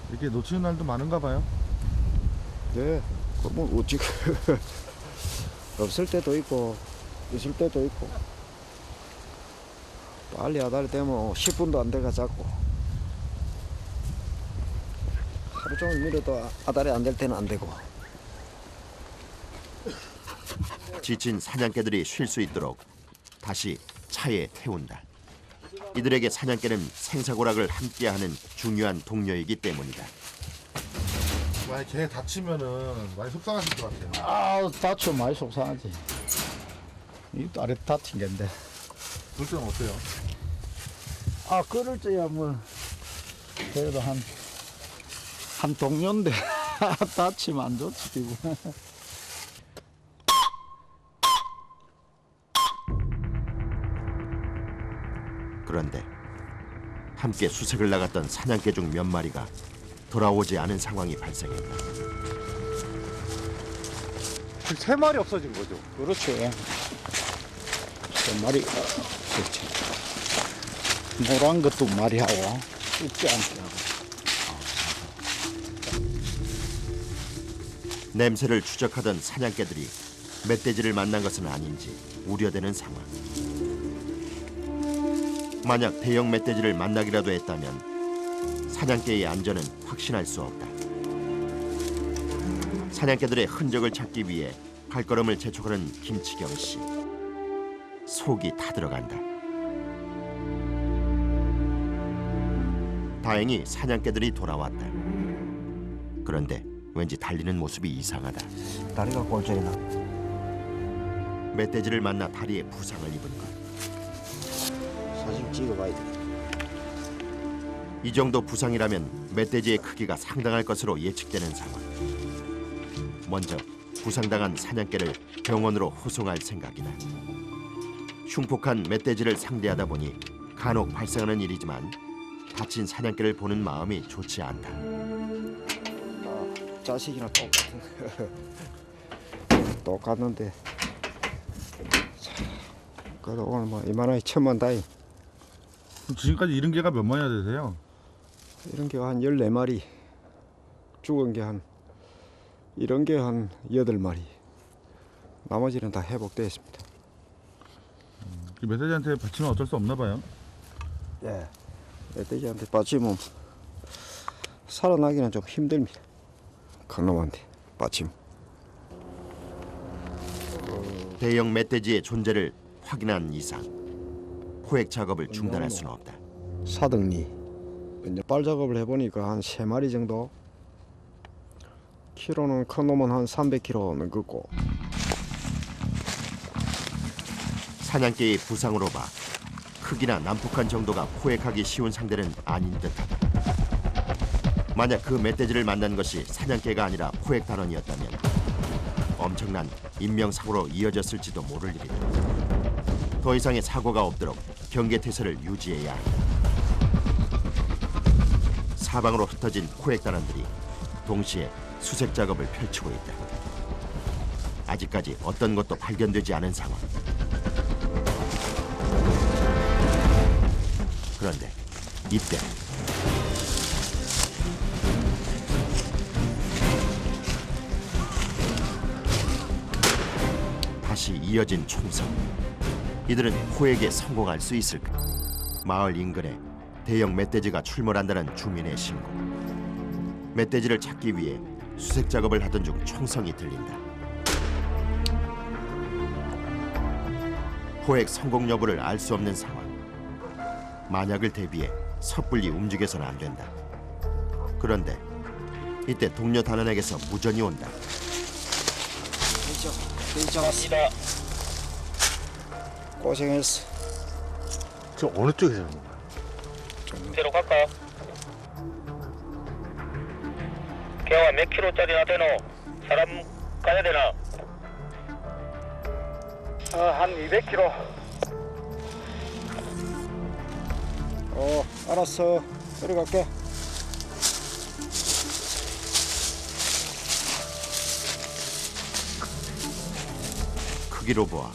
이렇게 놓치는 날도 많은가 봐요? 네, 어찌 없을 때도 있고 있을 때도 있고, 빨리 아다리 되면 10분도 안 돼가 잡고, 하루 종일 밀어도 아다리 안 될 때는 안 되고. 지친 사냥개들이 쉴 수 있도록 다시 차에 태운다. 이들에게 사냥개는 생사고락을 함께하는 중요한 동료이기 때문이다. 만약 걔 다치면은 많이 속상하실 것 같아요. 아, 다치면 많이 속상하지. 이 아래 다친 건데. 그럴 때는 어때요? 아, 그럴 때야 그래도 한 동료인데 다치면 안 좋지, 기분. 그런데 함께 수색을 나갔던 사냥개 중 몇 마리가 돌아오지 않은 상황이 발생했다. 3마리 없어진 거죠? 그렇죠. 3마리가 그렇지. 노란 것도 마리하고 춥지 않게 하고. 냄새를 추적하던 사냥개들이 멧돼지를 만난 것은 아닌지 우려되는 상황. 만약 대형 멧돼지를 만나기라도 했다면 사냥개의 안전은 확신할 수 없다. 사냥개들의 흔적을 찾기 위해 발걸음을 재촉하는 김치경 씨. 속이 타들어간다. 다행히 사냥개들이 돌아왔다. 그런데 왠지 달리는 모습이 이상하다. 다리가 골절이 나. 멧돼지를 만나 다리에 부상을 입은 것. 사진 찍어봐야 돼. 이 정도 부상이라면 멧돼지의 크기가 상당할 것으로 예측되는 상황. 먼저 부상당한 사냥개를 병원으로 호송할 생각이다. 흉폭한 멧돼지를 상대하다 보니 간혹 발생하는 일이지만 다친 사냥개를 보는 마음이 좋지 않다. 자식이랑 똑같은 똑같는데, 그래도 오늘 이만하게 천만다행. 지금까지 잃은 개가 몇 마리나 되세요? 이런 게 한 14마리, 죽은 게 이런 게 한 8마리, 나머지는 다 회복되어 있습니다. 멧돼지한테 받치면 어쩔 수 없나 봐요? 예, 멧돼지한테 받치면 살아나기는 좀 힘듭니다. 큰 놈한테 받치면. 대형 멧돼지의 존재를 확인한 이상 포획 작업을 중단할 수는 없다. 사등리 이제 빨 작업을 해보니까 한 3마리 정도, 키로는 큰 놈은 한 300kg 넘고. 사냥개의 부상으로 봐 크기나 난폭한 정도가 포획하기 쉬운 상대는 아닌 듯하다. 만약 그 멧돼지를 만난 것이 사냥개가 아니라 포획 단원이었다면 엄청난 인명사고로 이어졌을지도 모를 일이다. 더 이상의 사고가 없도록 경계태세를 유지해야 한다. 사방으로 흩어진 포획 단원들이 동시에 수색 작업을 펼치고 있다. 아직까지 어떤 것도 발견되지 않은 상황. 그런데 이때 다시 이어진 총성. 이들은 포획에 성공할 수 있을까? 마을 인근에 대형 멧돼지가 출몰한다는 주민의 신고. 멧돼지를 찾기 위해 수색 작업을 하던 중 총성이 들린다. 포획 성공 여부를 알 수 없는 상황. 만약을 대비해 섣불리 움직여서는 안 된다. 그런데 이때 동료 단원에게서 무전이 온다. 잡았습니다. 고생했어. 저 어느 쪽에서 오는 거야? 대로 갈까? 개와 몇 킬로짜리나 되노? 사람 가야 되나? 한 200km. 알았어. 내려갈게. 크기로 보아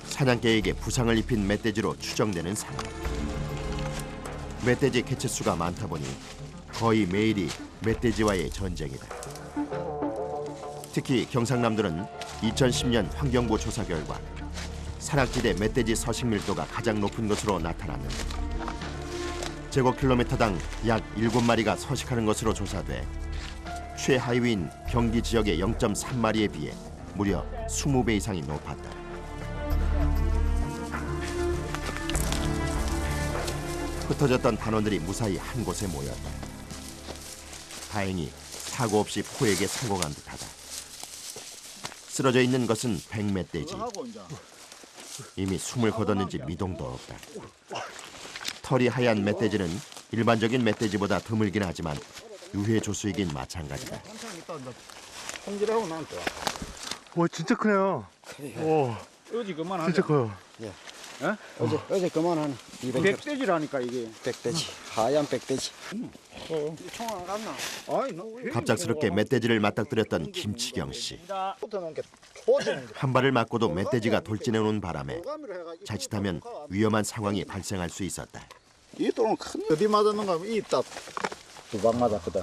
사냥개에게 부상을 입힌 멧돼지로 추정되는 상황. 멧돼지 개체수가 많다 보니 거의 매일이 멧돼지와의 전쟁이다. 특히 경상남도는 2010년 환경부 조사 결과 산악지대 멧돼지 서식 밀도가 가장 높은 것으로 나타났는데 제곱킬로미터당 약 7마리가 서식하는 것으로 조사돼 최하위인 경기 지역의 0.3마리에 비해 무려 20배 이상이 높았다. 흩어졌던 단원들이 무사히 한 곳에 모였다. 다행히 사고 없이 포획에 성공한 듯하다. 쓰러져 있는 것은 백멧돼지. 이미 숨을 거뒀는지 미동도 없다. 털이 하얀 멧돼지는 일반적인 멧돼지보다 드물긴 하지만 유해 조수이긴 마찬가지다. 손질하고 난 또. 와 진짜 크네요. 오, 어제 그만하네. 진짜 커요. 예. 어제 그만하네. 백돼지라니까 이게. 백돼지. 하얀 백돼지. 총 안 갔나? 갑작스럽게 멧돼지를 맞닥뜨렸던 김치경 씨. 한 발을 맞고도 멧돼지가 돌진해오는 바람에 자칫하면 위험한 상황이 발생할 수 있었다. 이 돌은 큰 어디 맞았는가 하면 이 딱 두 방 맞았거든.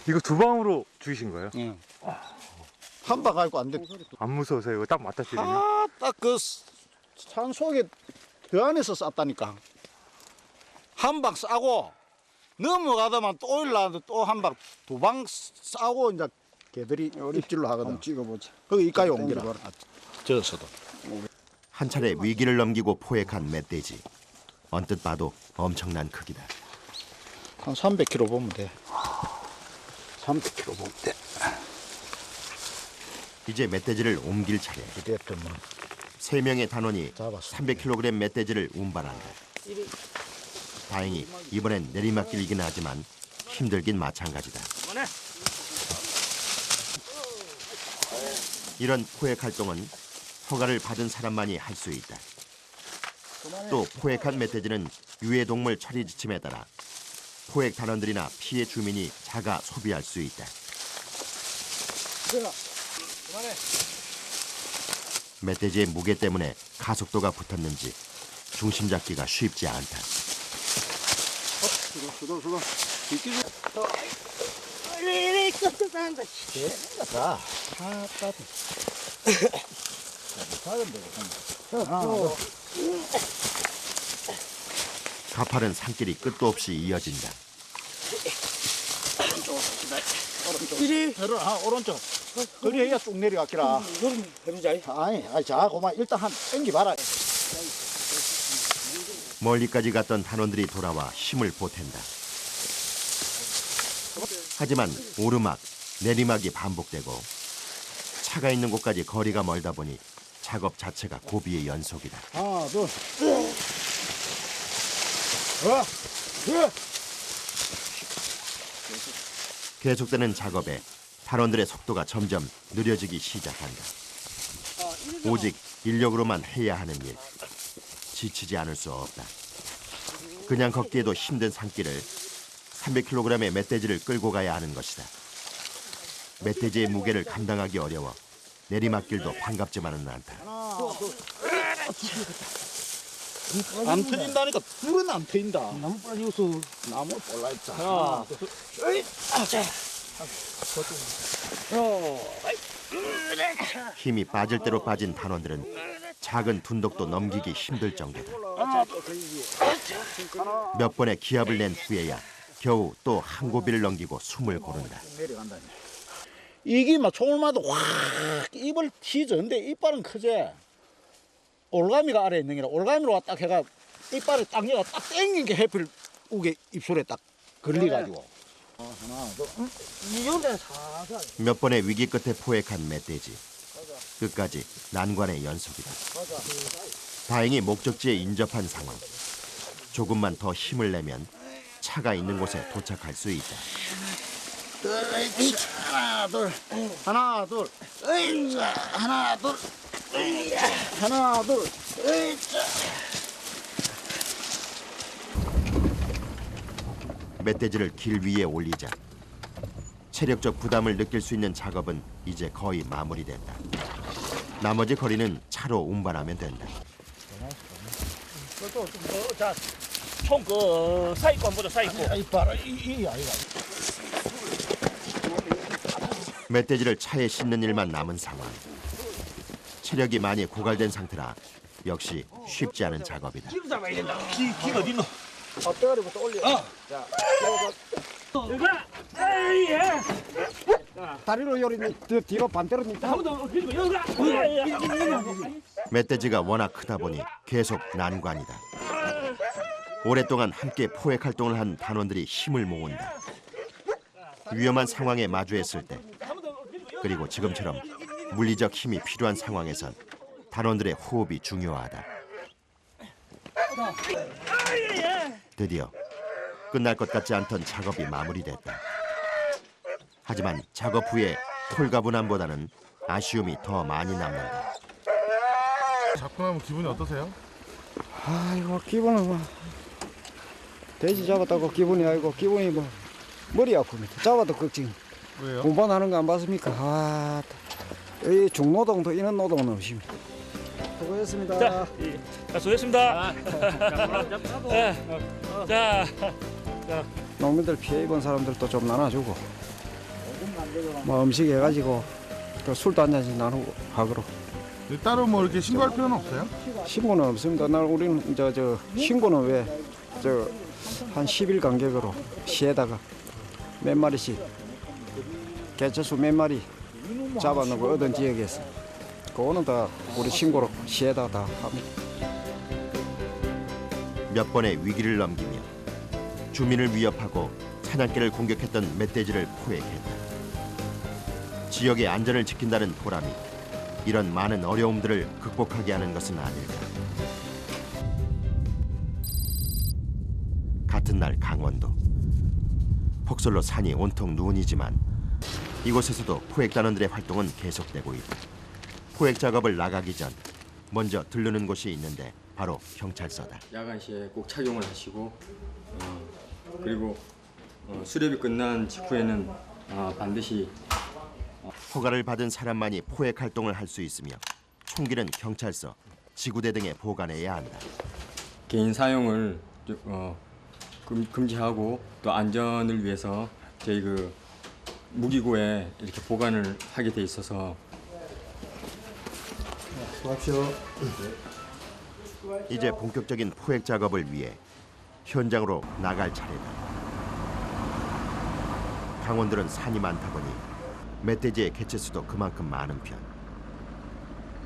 이거 두 방으로 죽이신 거예요? 응. 한 방 가지고 안 돼. 안 무서우세요? 이거 딱 맞다 때리면? 딱 그 산 속에 그 안에서 쐈다니까. 한 방 쏴고 넘어가다만 또 올라와도 또 한 방 두 방 쏴고 이제 개들이 입질로 하거든. 찍어보자. 거기 이까지 옮기라. 젖어서도. 한 차례 위기를 넘기고 포획한 멧돼지. 언뜻 봐도 엄청난 크기다. 한 300kg 보면 돼. 300kg 보면 돼. 이제 멧돼지를 옮길 차례. 기대했더만. 3명의 단원이 300kg 멧돼지를 운반한다. 다행히 이번엔 내리막길이긴 하지만 힘들긴 마찬가지다. 이런 포획 활동은 허가를 받은 사람만이 할 수 있다. 또 포획한 멧돼지는 유해동물 처리 지침에 따라 포획 단원들이나 피해 주민이 자가 소비할 수 있다. 멧돼지의 무게 때문에 가속도가 붙었는지 중심 잡기가 쉽지 않다. 수고. 이리 끄떡한다. 자, 가파른 산길이 끝도 없이 이어진다. 이리 오른쪽. 그리 해야 쭉 내려갈기라. 해보자. 아니, 자, 그만 일단 한 땡기 봐라. 멀리까지 갔던 단원들이 돌아와 힘을 보탠다. 하지만 오르막, 내리막이 반복되고 차가 있는 곳까지 거리가 멀다 보니 작업 자체가 고비의 연속이다. 하나, 둘. 계속되는 작업에 단원들의 속도가 점점 느려지기 시작한다. 오직 인력으로만 해야 하는 일. 지치지 않을 수 없다. 그냥 걷기에도 힘든 산길을 300kg의 멧돼지를 끌고 가야 하는 것이다. 멧돼지의 무게를 감당하기 어려워 내리막길도 반갑지만은 않다. 안 터진다니까 불은 안 터진다. 나무 빠지고서 나무 올라있자. 하나, 둘, 힘이 빠질 대로 빠진 단원들은 작은 둔덕도 넘기기 힘들 정도다. 몇 번의 기합을 낸 후에야 겨우 또 한 고비를 넘기고 숨을 고른다. 이게 막 총을마도 확 입을 휘저. 근데 이빨은 크지. 올가미가 아래에 있는 게라 올가미로 딱 해가 이빨에 딱 얘가 딱 땡긴 게 해필 우게 입술에 딱 걸려가지고. 하나, 둘, 이런데 살살. 몇 번의 위기 끝에 포획한 멧돼지. 끝까지 난관의 연속이다. 다행히 목적지에 인접한 상황. 조금만 더 힘을 내면 차가 있는 곳에 도착할 수 있다. 하나, 둘, 하나, 둘, 하나, 둘, 하나, 둘. 멧돼지를 길 위에 올리자 체력적 부담을 느낄 수 있는 작업은 이제 거의 마무리됐다. 나머지 거리는 차로 운반하면 된다. 자, 총 그 사이권 보자, 사이권. 이 봐라, 이 아이가. 멧돼지를 차에 싣는 일만 남은 상황. 체력이 많이 고갈된 상태라 역시 쉽지 않은 작업이다. 기로 잡아야 된다. 기 어디 있노? 앞대가리부터 올려. 자, 여가, 예. 다리로 요리 뒤로 반대로 밑에. 한번더 그리고 여가. 멧돼지가 워낙 크다 보니 계속 난관이다. 오랫동안 함께 포획 활동을 한 단원들이 힘을 모은다. 위험한 상황에 마주했을 때, 그리고 지금처럼 물리적 힘이 필요한 상황에선 단원들의 호흡이 중요하다. 드디어 끝날 것 같지 않던 작업이 마무리됐다. 하지만 작업 후에 홀가분함보다는 아쉬움이 더 많이 남는다. 잡고 나면 기분이 어떠세요? 아이고 기분은 뭐 돼지 잡았다고 기분이 아니고 기분이 뭐 머리 아픕니다. 잡아도 걱정. 왜요? 운반하는 거 안 봤습니까? 아, 이 중노동도 이런 노동은 없습니다. 수고했습니다. 자, 수고했습니다. 자, 농민들 피해 입은 사람들도 좀 나눠주고 뭐 음식 해가지고 그 술도 한 잔씩 나누고 하거로. 따로 뭐 이렇게 신고할 필요는 없어요? 신고는 없습니다. 날 우리는 저 신고는 왜 한 10일 간격으로 시에다가 몇 마리씩 개체수 몇 마리 잡아놓고 얻은 지역에서 그거는 다 우리 신고로 시에다 다 합니다. 몇 번의 위기를 넘기며 주민을 위협하고 사냥개를 공격했던 멧돼지를 포획했다. 지역의 안전을 지킨다는 보람이 이런 많은 어려움들을 극복하게 하는 것은 아닐까. 같은 날 강원도. 폭설로 산이 온통 눈이지만 이곳에서도 포획단원들의 활동은 계속되고 있다. 포획 작업을 나가기 전 먼저 들르는 곳이 있는데 바로 경찰서다. 야간 시에 꼭 착용을 하시고 그리고 수렵이 끝난 직후에는 반드시 허가를 받은 사람만이 포획 활동을 할 수 있으며 총기는 경찰서, 지구대 등에 보관해야 한다. 개인 사용을 금지하고 또 안전을 위해서 저희 그 무기고에 이렇게 보관을 하게 돼 있어서. 수고하십시오. 이제 본격적인 포획 작업을 위해 현장으로 나갈 차례다. 강원도는 산이 많다 보니 멧돼지의 개체수도 그만큼 많은 편.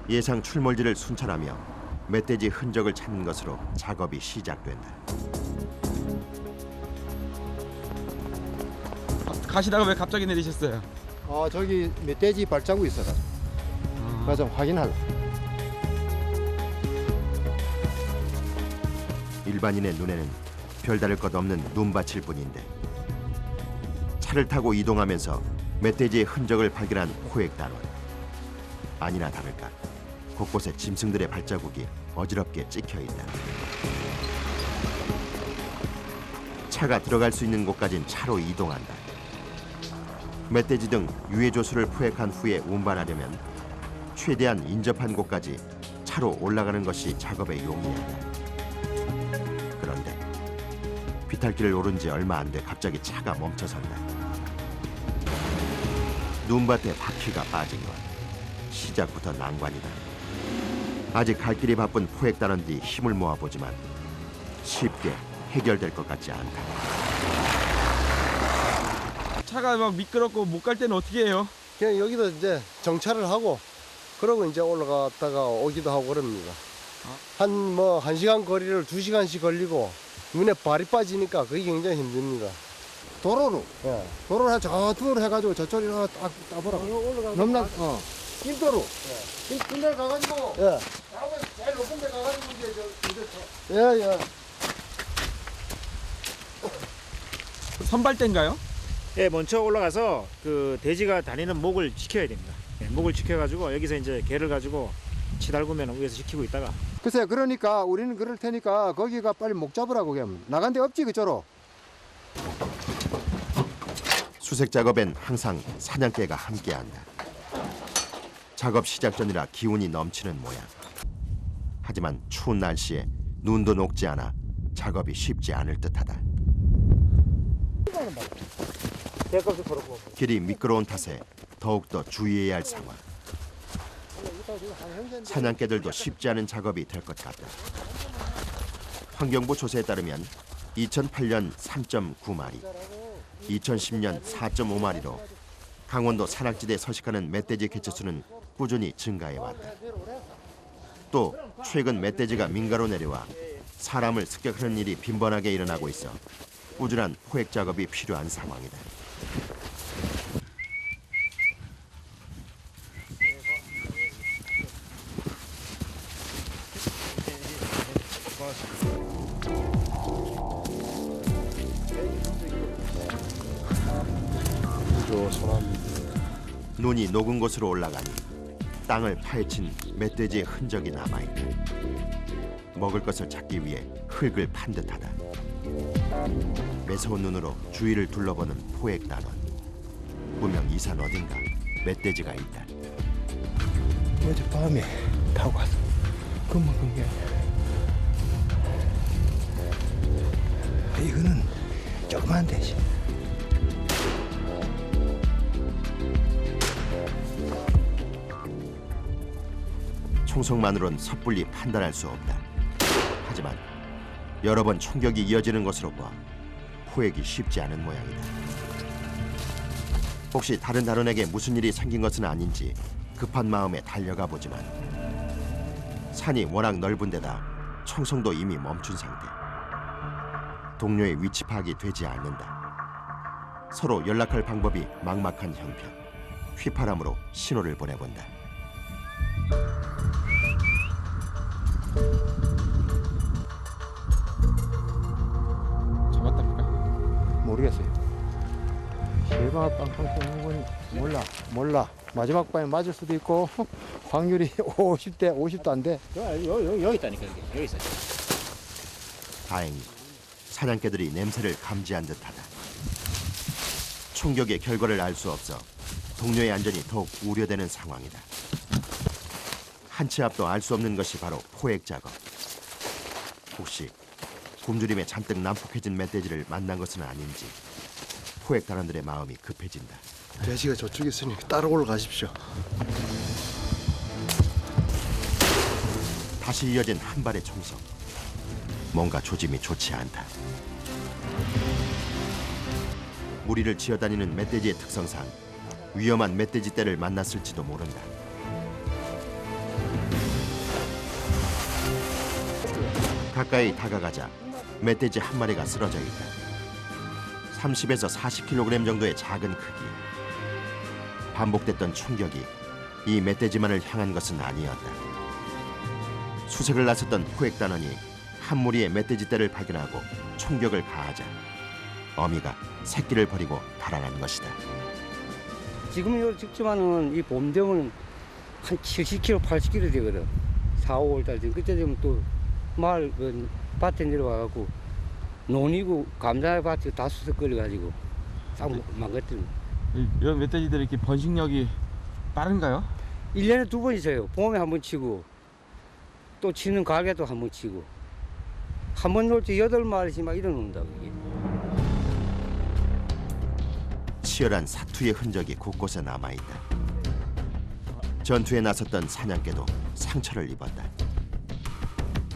예상 출몰지를 순찰하며 멧돼지 흔적을 찾는 것으로 작업이 시작된다. 가시다가 왜 갑자기 내리셨어요? 저기 멧돼지 발자국 있어서 가서 확인하려. 일반인의 눈에는 별다를 것 없는 눈밭일 뿐인데 차를 타고 이동하면서 멧돼지의 흔적을 발견한 포획단원. 아니나 다를까 곳곳에 짐승들의 발자국이 어지럽게 찍혀 있다. 차가 들어갈 수 있는 곳까진 차로 이동한다. 멧돼지 등 유해 조수를 포획한 후에 운반하려면 최대한 인접한 곳까지 차로 올라가는 것이 작업의 용이하다. 그런데 비탈길을 오른 지 얼마 안 돼 갑자기 차가 멈춰선다. 눈밭에 바퀴가 빠진 것. 시작부터 난관이다. 아직 갈 길이 바쁜 포획단원들이 힘을 모아보지만 쉽게 해결될 것 같지 않다. 차가 막 미끄럽고 못 갈 때는 어떻게 해요? 그냥 여기도 이제 정차를 하고 그러고 이제 올라갔다가 오기도 하고 그럽니다. 한 1시간 거리를 2시간씩 걸리고 눈에 발이 빠지니까 그게 굉장히 힘듭니다. 도로로? 예. 도로를 저쪽으로 해가지고 저쪽으로 딱 따보라. 넘나, 김도로. 김도로 가가지고. 예. 다음에 제일 높은 데 가가지고 이제 예. 선발대인가요? 예, 먼저 올라가서 그 돼지가 다니는 목을 지켜야 됩니다. 예, 목을 지켜가지고 여기서 이제 개를 가지고 치달구면 위에서 지키고 있다가. 글쎄, 그러니까 우리는 그럴 테니까 거기가 빨리 목 잡으라고 하면 나간 데 없지 그쪽으로. 수색 작업엔 항상 사냥개가 함께한다. 작업 시작 전이라 기운이 넘치는 모양. 하지만 추운 날씨에 눈도 녹지 않아 작업이 쉽지 않을 듯하다. 길이 미끄러운 탓에 더욱더 주의해야 할 상황. 사냥개들도 쉽지 않은 작업이 될 것 같다. 환경부 조사에 따르면 2008년 3.9마리, 2010년 4.5마리로 강원도 산악지대에 서식하는 멧돼지 개체수는 꾸준히 증가해왔다. 또 최근 멧돼지가 민가로 내려와 사람을 습격하는 일이 빈번하게 일어나고 있어 꾸준한 포획 작업이 필요한 상황이다. 눈이 녹은 곳으로 올라가니 땅을 파헤친 멧돼지의 흔적이 남아있다. 먹을 것을 찾기 위해 흙을 판 듯하다. 매서운 눈으로 주위를 둘러보는 포획단원. 분명 이 산 어딘가 멧돼지가 있다. 어젯밤에 타고 갔어. 금방 게 이거는 조그만 대지. 총성만으론 섣불리 판단할 수 없다. 하지만 여러 번 총격이 이어지는 것으로 봐 포획이 쉽지 않은 모양이다. 혹시 다른 단원에게 무슨 일이 생긴 것은 아닌지 급한 마음에 달려가 보지만 산이 워낙 넓은 데다 총성도 이미 멈춘 상태. 동료의 위치 파악이 되지 않는다. 서로 연락할 방법이 막막한 형편. 휘파람으로 신호를 보내본다. 잡았답니까? 모르겠어요. 해가 빵빵 뜨는 건 몰라. 마지막 밤에 맞을 수도 있고 확률이 50도 안 돼. 여기 있다니까 여기 있어. 다행히 사냥개들이 냄새를 감지한 듯하다. 총격의 결과를 알 수 없어 동료의 안전이 더욱 우려되는 상황이다. 한 치 앞도 알 수 없는 것이 바로 포획 작업. 혹시 굶주림에 잔뜩 난폭해진 멧돼지를 만난 것은 아닌지 포획 단원들의 마음이 급해진다. 돼지가 저쪽에 있으니 따라 올라가십시오. 다시 이어진 한 발의 총성. 뭔가 조짐이 좋지 않다. 무리를 지어다니는 멧돼지의 특성상 위험한 멧돼지 떼를 만났을지도 모른다. 가까이 다가가자 멧돼지 한 마리가 쓰러져 있다. 30에서 40kg 정도의 작은 크기. 반복됐던 총격이 이 멧돼지만을 향한 것은 아니었다. 수색을 나섰던 포획단원이 한 무리의 멧돼지 떼를 발견하고 총격을 가하자 어미가 새끼를 버리고 달아난 것이다. 지금 요 직접하는 이 봄 되면 한 70kg, 80kg 되거든. 4, 5월 달 되면 그때 되면 또 마을 밭에 내려와갖고 논이고 감자밭이 다 수석 걸려가지고 싹 망가뜨리고. 이런 멧돼지들이 이렇게 번식력이 빠른가요? 1년에 2번 있어요. 봄에 한 번 치고 또 치는 가게도 한 번 치고 한 번 놀 때 8마리씩 막 일어난다 그게. 치열한 사투의 흔적이 곳곳에 남아있다. 전투에 나섰던 사냥개도 상처를 입었다.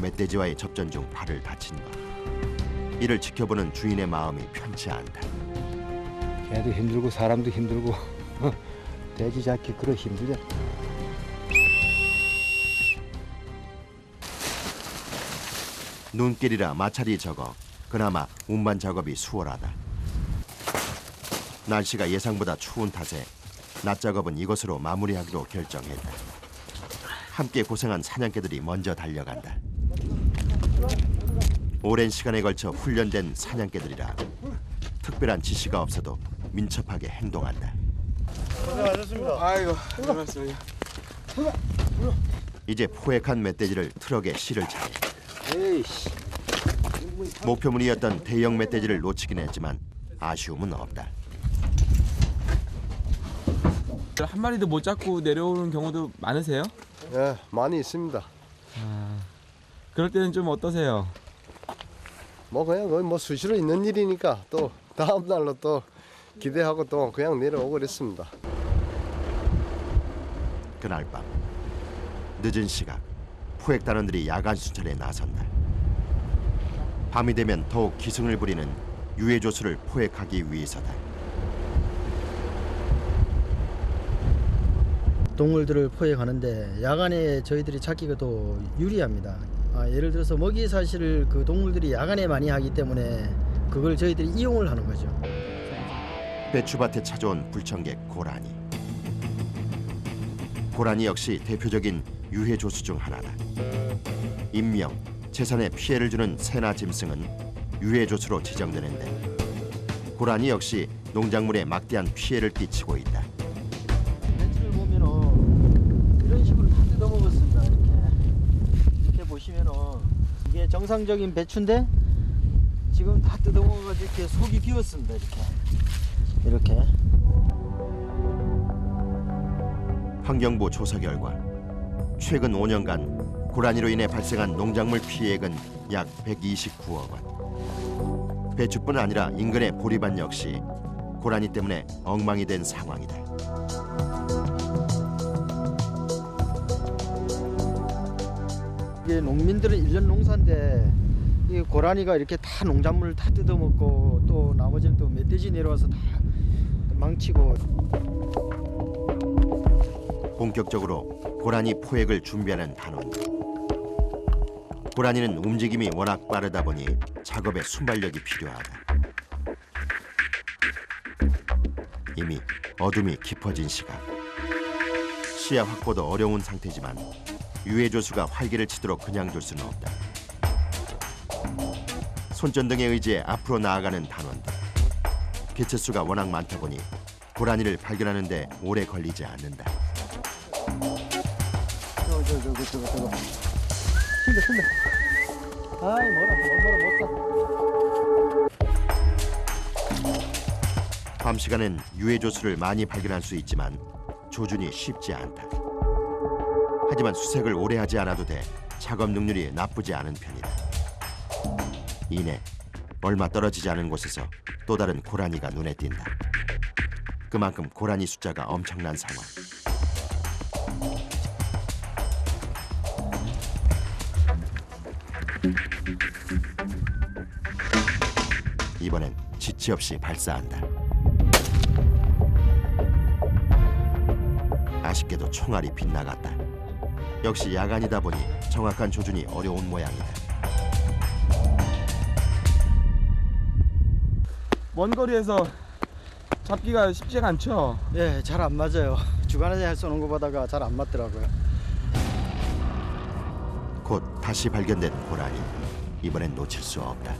멧돼지와의 접전 중 발을 다친 것. 이를 지켜보는 주인의 마음이 편치 않다. 개도 힘들고 사람도 힘들고 돼지 잡기 그러 힘들잖아. 눈길이라 마찰이 적어 그나마 운반 작업이 수월하다. 날씨가 예상보다 추운 탓에 낮 작업은 이것으로 마무리하기로 결정했다. 함께 고생한 사냥개들이 먼저 달려간다. 오랜 시간에 걸쳐 훈련된 사냥개들이라 특별한 지시가 없어도 민첩하게 행동한다. 고생하셨습니다. 아이고, 고생하셨습니다. 이제 포획한 멧돼지를 트럭에 실을 차례. 목표물이었던 대형 멧돼지를 놓치긴 했지만 아쉬움은 없다. 한 마리도 못 잡고 내려오는 경우도 많으세요? 네, 많이 있습니다. 그럴 때는 좀 어떠세요? 뭐 그냥 거의 뭐 수시로 있는 일이니까 또 다음 날로 또 기대하고 또 그냥 내려오고 그랬습니다. 그날 밤 늦은 시각 포획단원들이 야간 수찰에 나선다. 밤이 되면 더욱 기승을 부리는 유해조수를 포획하기 위해서다. 동물들을 포획하는데 야간에 저희들이 찾기가 더 유리합니다. 예를 들어서 먹이 사실을 그 동물들이 야간에 많이 하기 때문에 그걸 저희들이 이용을 하는 거죠. 배추밭에 찾아온 불청객 고라니. 고라니 역시 대표적인 유해조수 중 하나다. 인명, 재산에 피해를 주는 새나 짐승은 유해조수로 지정되는데 고라니 역시 농작물에 막대한 피해를 끼치고 있다. 배추를 보면은 이런 식으로 다 뜯어먹었습니다. 이렇게 보시면은 이게 정상적인 배추인데 지금 다 뜯어먹어가지고 이렇게 속이 비었습니다. 이렇게. 환경부 조사 결과 최근 5년간 고라니로 인해 발생한 농작물 피해액은 약 129억 원. 배추뿐 아니라 인근의 보리밭 역시 고라니 때문에 엉망이 된 상황이다. 이게 농민들은 1년 농사인데 이 고라니가 이렇게 다 농작물을 다 뜯어먹고 또 나머지는 또 멧돼지 내려와서 다 망치고. 본격적으로 고라니 포획을 준비하는 단원들. 고라니는 움직임이 워낙 빠르다 보니 작업에 순발력이 필요하다. 이미 어둠이 깊어진 시각. 시야 확보도 어려운 상태지만 유해조수가 활개를 치도록 그냥 둘 수는 없다. 손전등에 의지해 앞으로 나아가는 단원들. 개체수가 워낙 많다 보니 고라니를 발견하는 데 오래 걸리지 않는다. 저거. 튄다. 아이 뭐라 못 사. 밤 시간엔 유해조수를 많이 발견할 수 있지만 조준이 쉽지 않다. 하지만 수색을 오래 하지 않아도 돼 작업 능률이 나쁘지 않은 편이다. 이내 얼마 떨어지지 않은 곳에서 또 다른 고라니가 눈에 띈다. 그만큼 고라니 숫자가 엄청난 상황. 이번엔 지체 없이 발사한다. 아쉽게도 총알이 빗나갔다. 역시 야간이다 보니 정확한 조준이 어려운 모양이다. 먼 거리에서 잡기가 쉽지가 않죠? 예, 잘 안 맞아요. 주간에 쏘는 거 보다가 잘 안 맞더라고요. 곧 다시 발견된 고라니. 이번엔 놓칠 수 없다.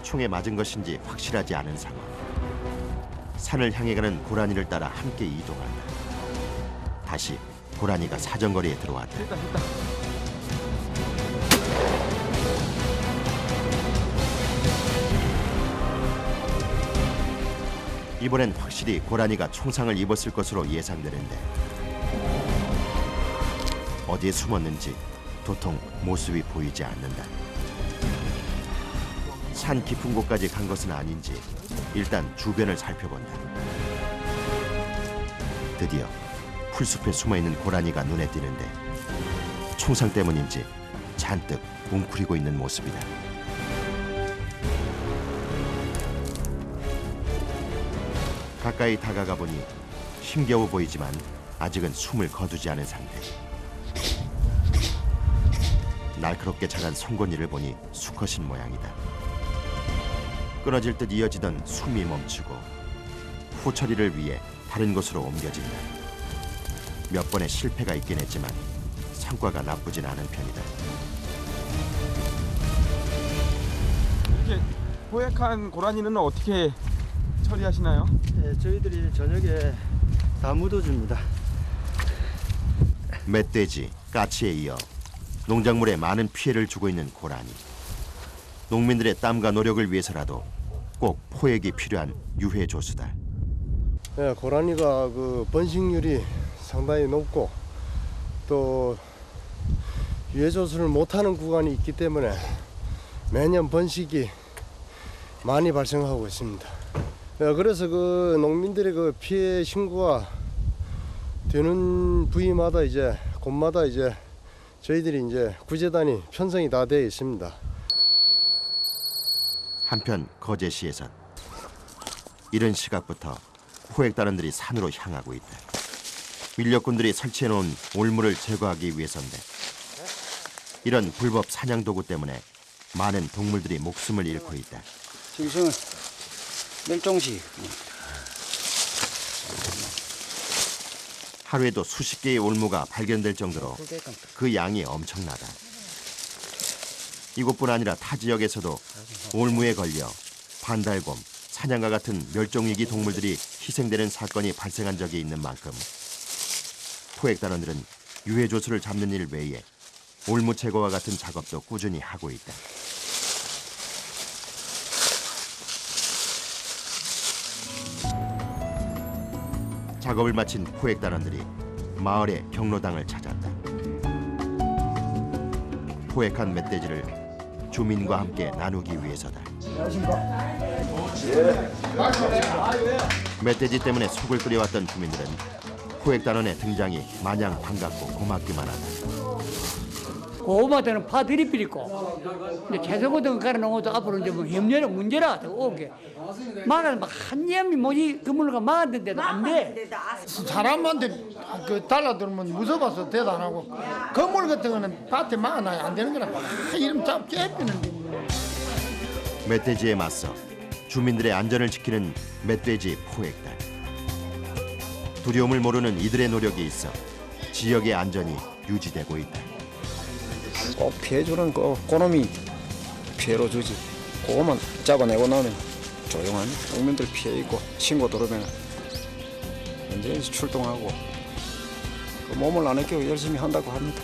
총에 맞은 것인지 확실하지 않은 상황. 산을 향해 가는 고라니를 따라 함께 이동한다. 다시 고라니가 사정거리에 들어왔다. 이번엔 확실히 고라니가 총상을 입었을 것으로 예상되는데 어디에 숨었는지 도통 모습이 보이지 않는다. 산 깊은 곳까지 간 것은 아닌지 일단 주변을 살펴본다. 드디어 풀숲에 숨어있는 고라니가 눈에 띄는데 총상 때문인지 잔뜩 웅크리고 있는 모습이다. 가까이 다가가 보니 힘겨워 보이지만 아직은 숨을 거두지 않은 상태. 날카롭게 자란 송곳니를 보니 수컷인 모양이다. 끊어질 듯 이어지던 숨이 멈추고 후처리를 위해 다른 곳으로 옮겨진다. 몇 번의 실패가 있긴 했지만 성과가 나쁘진 않은 편이다. 이렇게 포획한 고라니는 어떻게 처리하시나요? 네, 저희들이 저녁에 다 묻어줍니다. 멧돼지, 까치에 이어 농작물에 많은 피해를 주고 있는 고라니. 농민들의 땀과 노력을 위해서라도 꼭 포획이 필요한 유해 조수다. 네, 고라니가 그 번식률이 상당히 높고 또 유해 조수를 못하는 구간이 있기 때문에 매년 번식이 많이 발생하고 있습니다. 그래서 그 농민들의 그 피해 신고가 되는 부위마다 이제 곳마다 이제 저희들이 이제 구제단이 편성이 다 되어 있습니다. 한편 거제시에선 이른 시각부터 포획단원들이 산으로 향하고 있다. 인력군들이 설치해놓은 올무를 제거하기 위해서인데 이런 불법 사냥 도구 때문에 많은 동물들이 목숨을 잃고 있다. 짐승은 멸종시. 하루에도 수십 개의 올무가 발견될 정도로 그 양이 엄청나다. 이곳뿐 아니라 타 지역에서도 올무에 걸려 반달곰, 사냥과 같은 멸종위기 동물들이 희생되는 사건이 발생한 적이 있는 만큼 포획단원들은 유해 조수를 잡는 일 외에 올무 제거와 같은 작업도 꾸준히 하고 있다. 작업을 마친 포획단원들이 마을의 경로당을 찾았다. 포획한 멧돼지를 주민과 함께 나누기 위해서다. 멧돼지 때문에 속을 끓여왔던 주민들은 포획단원의 등장이 마냥 반갑고 고맙기만 하다. 고구마들은 파 들이필있고 근데 채소 같은 거 갈아놓은 것도 앞으로 이제 뭐 염려는 문제라 오게 막아서 막 한 념이 뭐지 그물가 막았는데도 안 돼. 사람한테 그 달라들면 무서워서 대도 안 하고 건물 같은 거는 밭에 막아놔야 안 되는 거라. 이름 잡 깨비는데. 멧돼지에 맞서 주민들의 안전을 지키는 멧돼지 포획단. 두려움을 모르는 이들의 노력이 있어 지역의 안전이 유지되고 있다. 꼭 피해주는 그놈이 피해로 주지. 그거만 잡아내고 나면 조용한 국민들 피해 있고 신고 들어오면 언제든지 출동하고 그 몸을 안 아끼고 열심히 한다고 합니다.